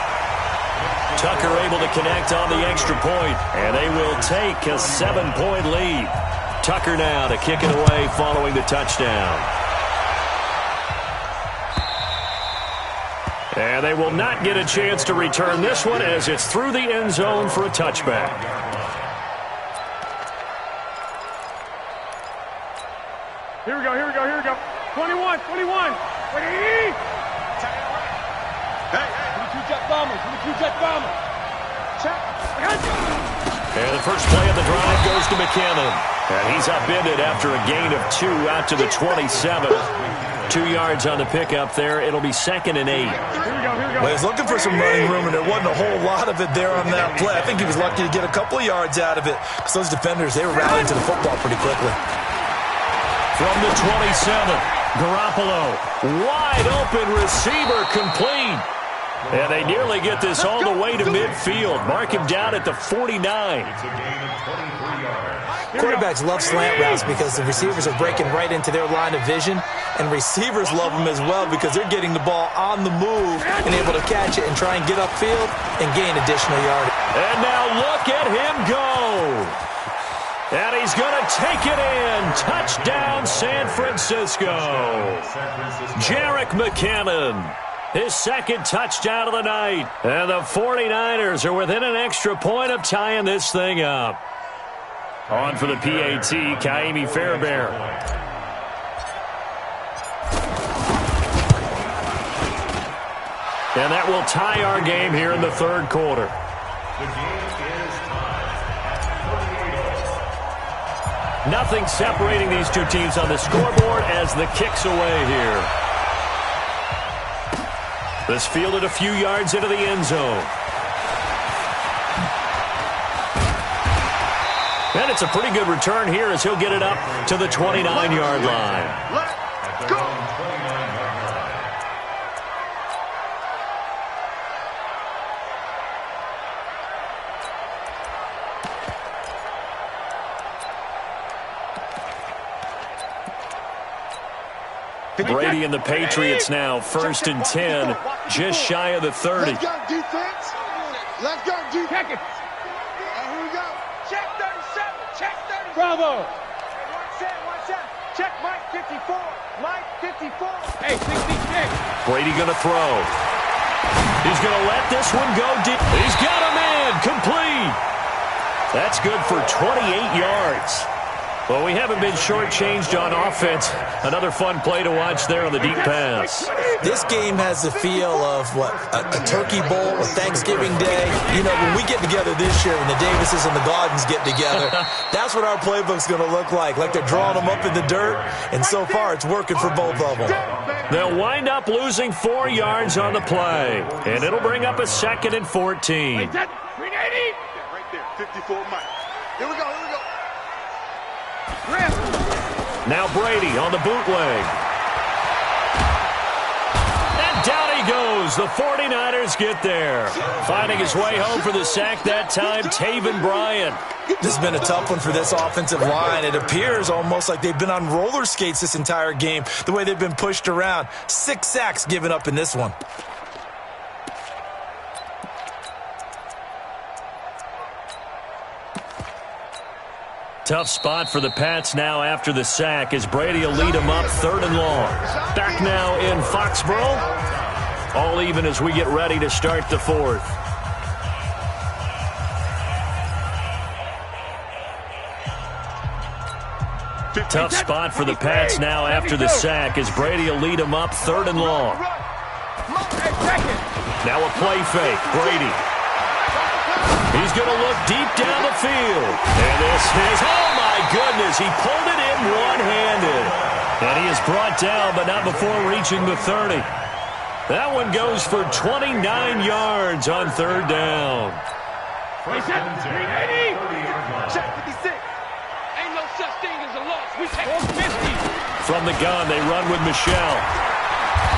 Tucker able to connect on the extra point, and they will take a 7-point lead. Tucker now to kick it away following the touchdown. And they will not get a chance to return this one as it's through the end zone for a touchback. Here we go, here we go, here we go. 21, 21. Ready? Hey, 22 jet bombers, 22 jet bombers. Check. And the first play of the drive goes to McKinnon. And he's upended after a gain of 2 out to the 27. 2 yards on the pickup there. It'll be 2nd and 8. Here we go, here we go. Well, he's looking for some running room, and there wasn't a whole lot of it there on that play. I think he was lucky to get a couple of yards out of it because those defenders, they were rallying to the football pretty quickly. From the 27, Garoppolo, wide open receiver complete. And they nearly get this all the way to midfield. Mark him down at the 49. It's a gain of 23 yards. Quarterbacks love slant routes because the receivers are breaking right into their line of vision, and receivers love them as well because they're getting the ball on the move and able to catch it and try and get upfield and gain additional yardage. And now look at him go. And he's going to take it in. Touchdown, San Francisco. Jerick McKinnon, his 2nd touchdown of the night. And the 49ers are within an extra point of tying this thing up. On for the PAT, Kaimi Fairbairn. And that will tie our game here in the third quarter. The game is tied at 48. Nothing separating these two teams on the scoreboard as the kick's away here. This fielded a few yards into the end zone. And it's a pretty good return here as he'll get it up to the 29-yard line. At their own 29-yard line. Brady and the Patriots now 1st and 10, just shy of the 30. Let's go, defense. Let's go, defense. Here we go. Check 37, check 37. Bravo. One set. Check Mike 54. Mike 54. Hey, 66. Brady going to throw. He's going to let this one go deep. He's got him in, complete. That's good for 28 yards. Well, we haven't been shortchanged on offense. Another fun play to watch there on the deep pass. This game has the feel of, a Turkey Bowl, a Thanksgiving Day. You know, when we get together this year, when the Davises and the Gaudens get together, that's what our playbook's going to look like they're drawing them up in the dirt, and so far it's working for both of them. They'll wind up losing 4 yards on the play, and it'll bring up a 2nd and 14. 380. Right there, 54 Mike. Here we go. Now Brady on the bootleg. And down he goes. The 49ers get there. Finding his way home for the sack that time, Taven Bryan. This has been a tough one for this offensive line. It appears almost like they've been on roller skates this entire game, the way they've been pushed around. 6 sacks given up in this one. Tough spot for the Pats now after the sack as Brady will lead them up 3rd and long. Back now in Foxborough. All even as we get ready to start the 4th. Tough spot for the Pats now after the sack as Brady will lead them up 3rd and long. Now a play fake. Brady. He's going to look deep down the field. And this is, oh my goodness, he pulled it in one-handed. And he is brought down, but not before reaching the 30. That one goes for 29 yards on 3rd down. Ain't no such thing as a loss. We take 50. From the gun, they run with Michel.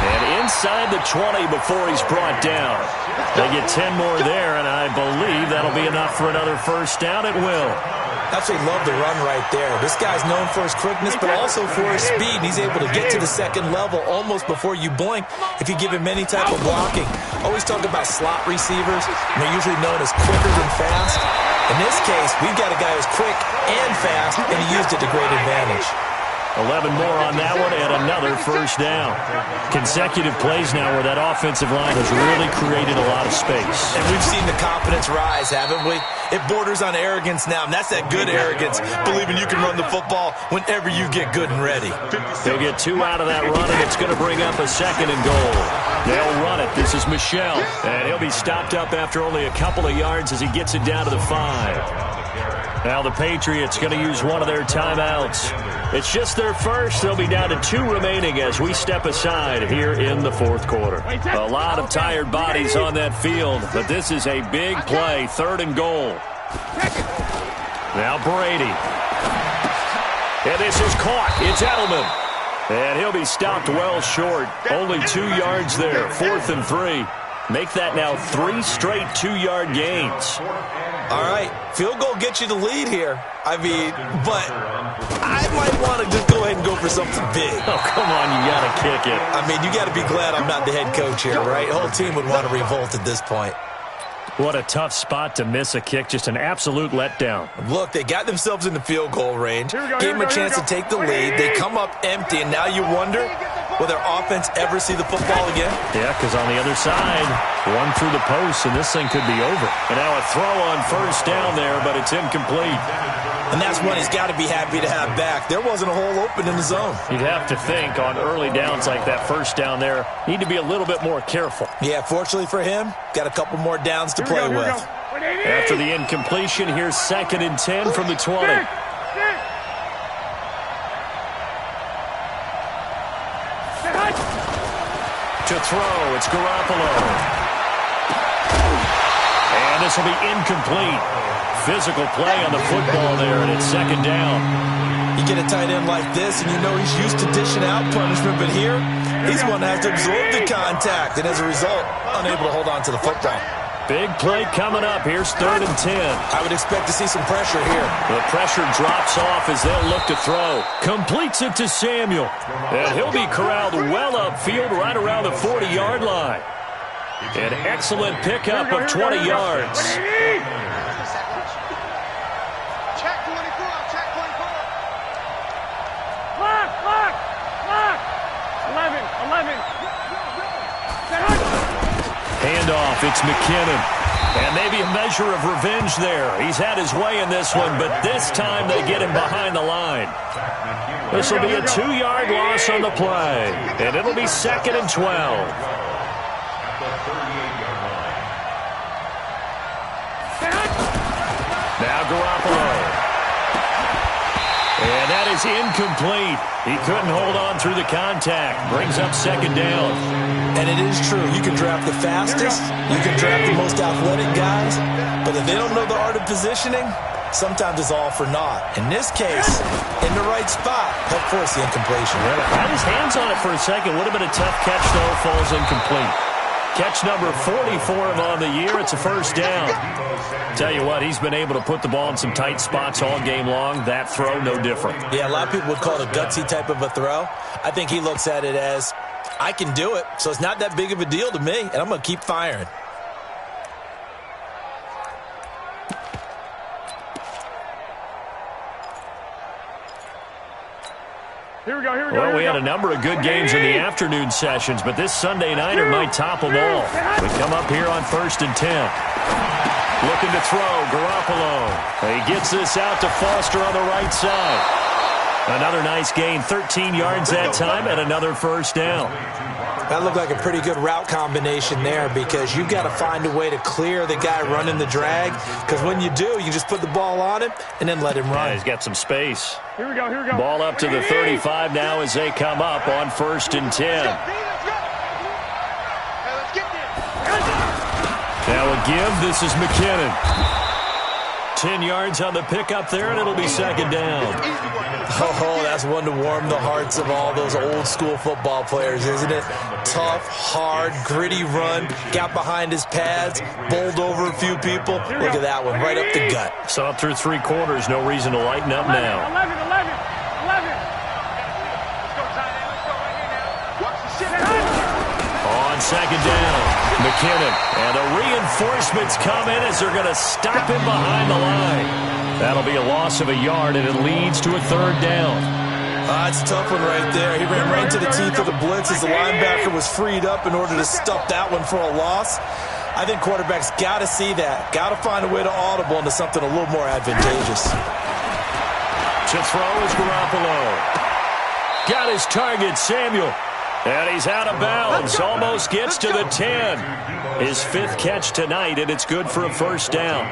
And inside the 20 before he's brought down. They get 10 more there, and I believe that'll be enough for another 1st down. It will. Absolutely love the run right there. This guy's known for his quickness, but also for his speed. And he's able to get to the 2nd level almost before you blink if you give him any type of blocking. Always talk about slot receivers. They're usually known as quicker than fast. In this case, we've got a guy who's quick and fast, and he used it to great advantage. 11 more on that one and another 1st down. Consecutive plays now where that offensive line has really created a lot of space. And we've seen the confidence rise, haven't we? It borders on arrogance now, and that's that good arrogance, believing you can run the football whenever you get good and ready. They'll get 2 out of that run, and it's going to bring up a 2nd and goal. They'll run it. This is Michel, and he'll be stopped up after only a couple of yards as he gets it down to the 5. Now the Patriots going to use one of their timeouts. It's just their first. They'll be down to 2 remaining as we step aside here in the 4th quarter. A lot of tired bodies on that field, but this is a big play. 3rd and goal. Now Brady. And this is caught. It's Edelman. And he'll be stopped well short. Only 2 yards there. 4th and 3. Make that now 3 straight 2-yard gains. All right, field goal gets you the lead here. I mean, but I might want to just go ahead and go for something big. Oh, come on, you got to kick it. I mean, you got to be glad I'm not the head coach here, right? The whole team would want to revolt at this point. What a tough spot to miss a kick. Just an absolute letdown. Look, they got themselves in the field goal range. Gave them a chance to take the lead. They come up empty, and now you wonder, will their offense ever see the football again? Yeah, because on the other side, one through the post, and this thing could be over. And now a throw on 1st down there, but it's incomplete. And that's one he's got to be happy to have back. There wasn't a hole open in the zone. You'd have to think on early downs like that 1st down there, need to be a little bit more careful. Yeah, fortunately for him, got a couple more downs to play with. After the incompletion, here's 2nd and 10 from the 20. To throw, it's Garoppolo. And this will be incomplete. Physical play on the football there, and it's 2nd down. You get a tight end like this, and you know he's used to dishing out punishment, but here, he's one that has to absorb the contact, and as a result, unable to hold on to the football. Big play coming up. Here's 3rd and 10. I would expect to see some pressure here. The pressure drops off as they'll look to throw. Completes it to Samuel. And he'll be corralled well upfield right around the 40-yard line. An excellent pickup of 20 yards. Check 24, check 24. Lock. 11. Handoff, it's McKinnon. And maybe a measure of revenge there. He's had his way in this one, but this time they get him behind the line. This will be a 2-yard loss on the play, and it'll be 2nd and 12. Now Garoppolo. And that is incomplete. He couldn't hold on through the contact. Brings up 2nd down. And it is true. You can draft the fastest. You can draft the most athletic guys. But if they don't know the art of positioning, sometimes it's all for naught. In this case, in the right spot, help force the incompletion. Had his hands on it for a second. Would have been a tough catch, though. Falls incomplete. Catch number 40 for him on the year. It's a first down. Tell you what, he's been able to put the ball in some tight spots all game long. That throw, no different. Yeah, a lot of people would call it a gutsy type of a throw. I think he looks at it as, I can do it, so it's not that big of a deal to me, and I'm going to keep firing. Here we go, here we go. Well, we had a number of good games in the afternoon sessions, but this Sunday nighter might top them all. We come up here on 1st and 10. Looking to throw, Garoppolo. He gets this out to Foster on the right side. Another nice gain, 13 yards that time, and another first down. That looked like a pretty good route combination there because you've got to find a way to clear the guy running the drag, because when you do, you just put the ball on him and then let him run. Yeah, he's got some space. Here we go, here we go. Ball up to the 35 now as they come up on 1st and 10. Now a give, this is McKinnon. 10 yards on the pickup there, and it'll be second down. Oh, that's one to warm the hearts of all those old-school football players, isn't it? Tough, hard, gritty run, got behind his pads, bowled over a few people. Look at that one, right up the gut. So up through 3 quarters, no reason to lighten up now. 11. Let's go, tight end. Let's go right here now. Watch the shit. On second down, McKinnon. And the reinforcements come in as they're going to stop him behind the line. That'll be a loss of a yard, and it leads to a 3rd down. That's a tough one right there. He ran right into the teeth of the blitz as the linebacker was freed up in order to stuff that one for a loss. I think quarterbacks got to see that. Got to find a way to audible into something a little more advantageous. To throw is Garoppolo. Got his target, Samuel. And he's out of bounds. Almost gets to the 10. His 5th catch tonight, and it's good for a first down.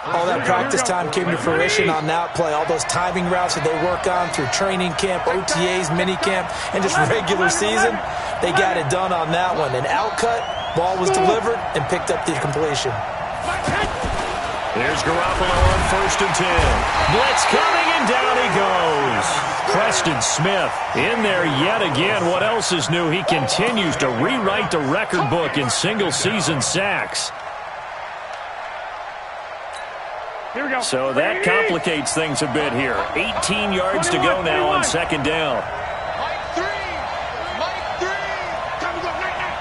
All that practice time came to fruition on that play. All those timing routes that they work on through training camp, OTAs, mini camp, and just regular season, they got it done on that one. An outcut, ball was delivered, and picked up the completion. There's Garoppolo on 1st and 10. Blitz coming, and down he goes. Preston Smith in there yet again. What else is new? He continues to rewrite the record book in single-season sacks. So that complicates things a bit here. 18 yards to go now on second down. Mike 3. Time to go right now.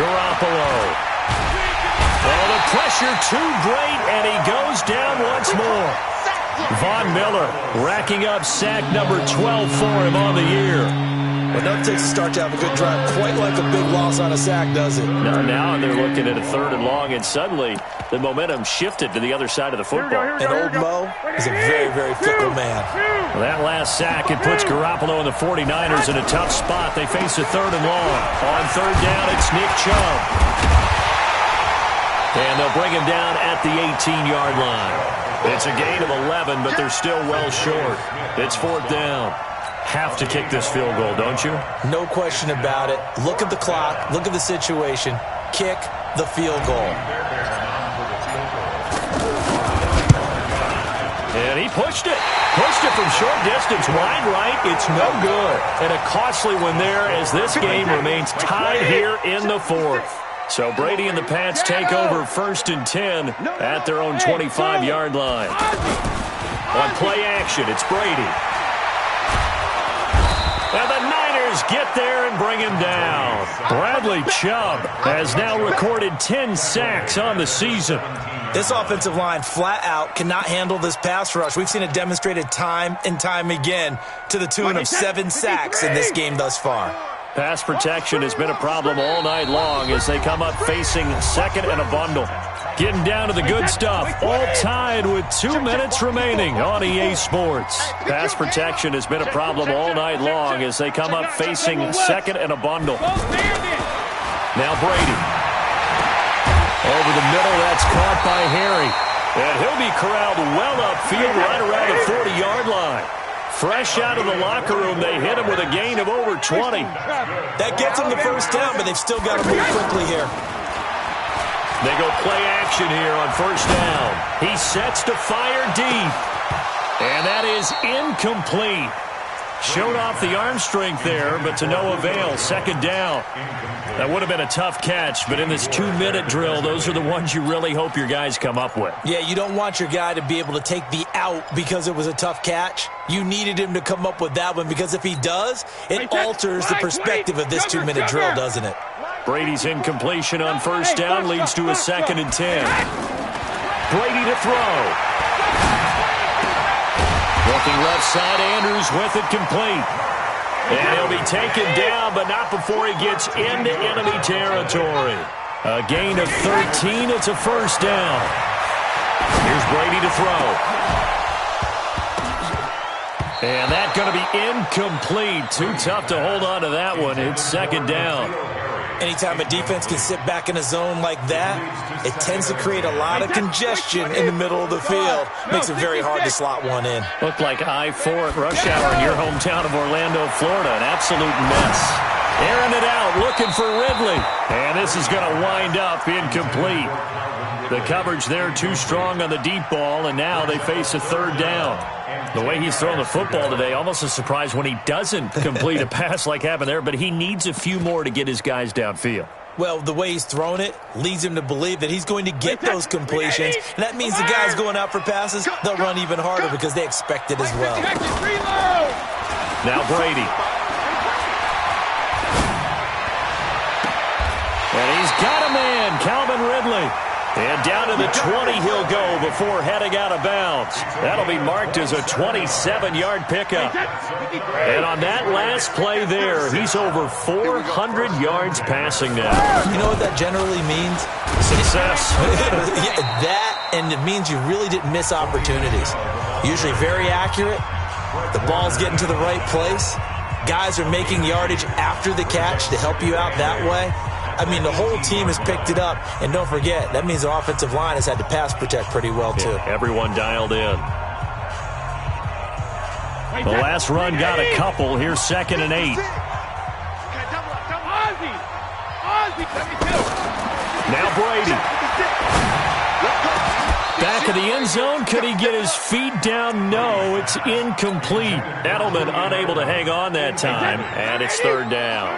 Garoppolo. Oh, the pressure too great, and he goes down once more. Von Miller racking up sack number 12 for him on the year. Well, nothing takes a start to have a good drive quite like a big loss on a sack, does it? No, now they're looking at a 3rd and long, and suddenly the momentum shifted to the other side of the football. And old Mo is a very, very fickle man. Well, that last sack, it puts Garoppolo and the 49ers in a tough spot. They face a 3rd and long. On 3rd down, it's Nick Chubb. And they'll bring him down at the 18-yard line. It's a gain of 11, but they're still well short. It's 4th down. Have to kick this field goal, don't you? No question about it. Look at the clock. Look at the situation. Kick the field goal. And he pushed it. Pushed it from short distance, wide right. It's no good. And a costly one there as this game remains tied here in the 4th. So Brady and the Pats take over 1st and 10 at their own 25-yard line. On play action, it's Brady. And the Niners get there and bring him down. Bradley Chubb has now recorded 10 sacks on the season. This offensive line flat out cannot handle this pass rush. We've seen it demonstrated time and time again to the tune of 7 sacks in this game thus far. Pass protection has been a problem all night long as they come up facing 2nd and a bundle. Getting down to the good stuff, all tied with 2 minutes remaining on EA Sports. Pass protection has been a problem all night long as they come up facing 2nd and a bundle. Now Brady. Over the middle, that's caught by Harry. And he'll be corralled well upfield right around the 40-yard line. Fresh out of the locker room, they hit him with a gain of over 20. That gets them the first down, but they've still got to move quickly here. They go play action here on 1st down. He sets to fire deep. And that is incomplete. Showed off the arm strength there, but to no avail. Second down. That would have been a tough catch, but in this 2-minute drill, those are the ones you really hope your guys come up with. Yeah, you don't want your guy to be able to take the out because it was a tough catch. You needed him to come up with that one, because if he does, it alters the perspective of this 2-minute drill, doesn't it? Brady's incompletion on first down leads to a 2nd and 10. Brady to throw. Looking left side, Andrews with it complete. And he'll be taken down, but not before he gets into enemy territory. A gain of 13. It's a first down. Here's Brady to throw. And that's going to be incomplete. Too tough to hold on to that one. It's second down. Anytime a defense can sit back in a zone like that, it tends to create a lot of congestion in the middle of the field. Makes it very hard to slot one in. Looked like I-4 at rush hour in your hometown of Orlando, Florida. An absolute mess. Airing it out, looking for Ridley. And this is going to wind up incomplete. The coverage there too strong on the deep ball, and now they face a third down. The way he's throwing the football today, almost a surprise when he doesn't complete a pass like happened there, but he needs a few more to get his guys downfield. Well, the way he's thrown it leads him to believe that he's going to get those completions, and that means the guys going out for passes, they'll run even harder because they expect it as well. Now Brady. And he's got a man, Calvin Ridley. And down to the 20 he'll go before heading out of bounds. That'll be marked as a 27-yard pickup. And on that last play there, he's over 400 yards passing now. You know what that generally means? Success. Yeah, that, and it means you really didn't miss opportunities. Usually very accurate. The ball's getting to the right place. Guys are making yardage after the catch to help you out that way. I mean, the whole team has picked it up. And don't forget, that means the offensive line has had to pass protect pretty well, too. Yeah, everyone dialed in. The last run got a couple. Here's 2nd and 8. Now Brady. Back of the end zone. Could he get his feet down? No, it's incomplete. Edelman unable to hang on that time, and it's third down.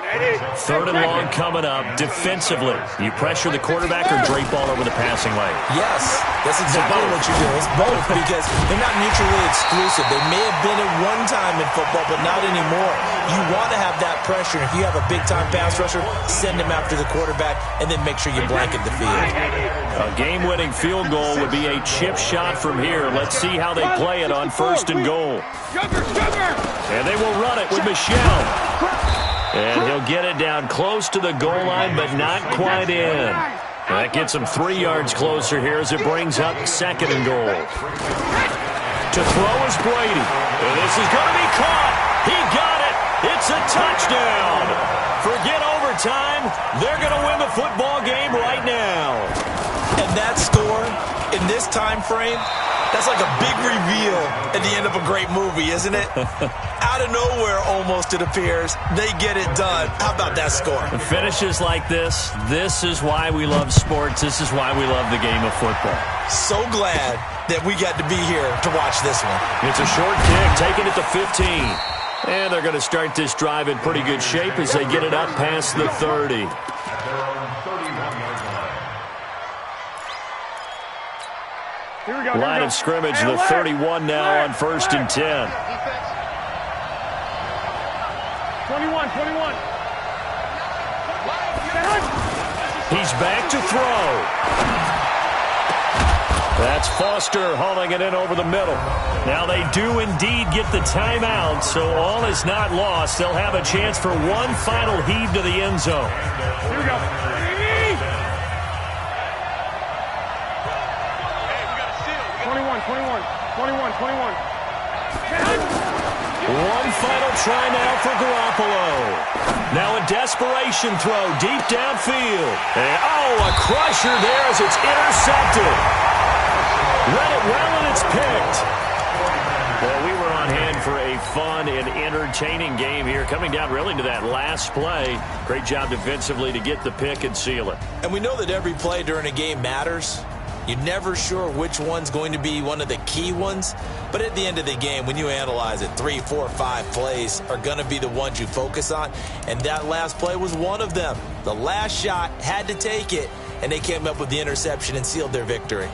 Third and long coming up. Defensively, you pressure the quarterback or drape all over the passing lane? Yes, that's exactly what you do. It's both, because they're not mutually exclusive. They may have been at one time in football, but not anymore. You want to have that pressure. If you have a big-time pass rusher, send him after the quarterback, and then make sure you blanket the field. A game-winning field goal would be a chip shot from here. Let's see how they play it on 1st and goal. And they will run it with Michel. And he'll get it down close to the goal line, but not quite in. That gets him 3 yards closer here as it brings up 2nd and goal. To throw is Brady. And this is going to be caught. He got it. It's a touchdown. Forget overtime. They're going to win the football game right now. And that score in this time frame, that's like a big reveal at the end of a great movie, isn't it? Out of nowhere, almost, it appears, they get it done. How about that score? Finishes like this is why we love sports. This is why we love the game of football. So glad that we got to be here to watch this one. It's a short kick, taking it to 15. And they're going to start this drive in pretty good shape as they get it up past the 30. Line of scrimmage, the 31 now on 1st and 10. 21. He's back to throw. That's Foster hauling it in over the middle. Now they do indeed get the timeout, so all is not lost. They'll have a chance for one final heave to the end zone. Here we go. 21. One final try now for Garoppolo. Now a desperation throw deep downfield. And, a crusher there as it's intercepted. Read it well, and it's picked. Well, we were on hand for a fun and entertaining game here, coming down really to that last play. Great job defensively to get the pick and seal it. And we know that every play during a game matters. You're never sure which one's going to be one of the key ones. But at the end of the game, when you analyze it, 3, 4, 5 plays are going to be the ones you focus on. And that last play was one of them. The last shot had to take it, and they came up with the interception and sealed their victory.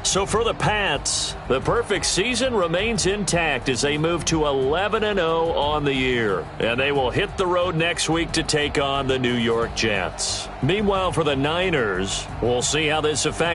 So for the Pats, the perfect season remains intact as they move to 11-0 on the year. And they will hit the road next week to take on the New York Jets. Meanwhile, for the Niners, we'll see how this affects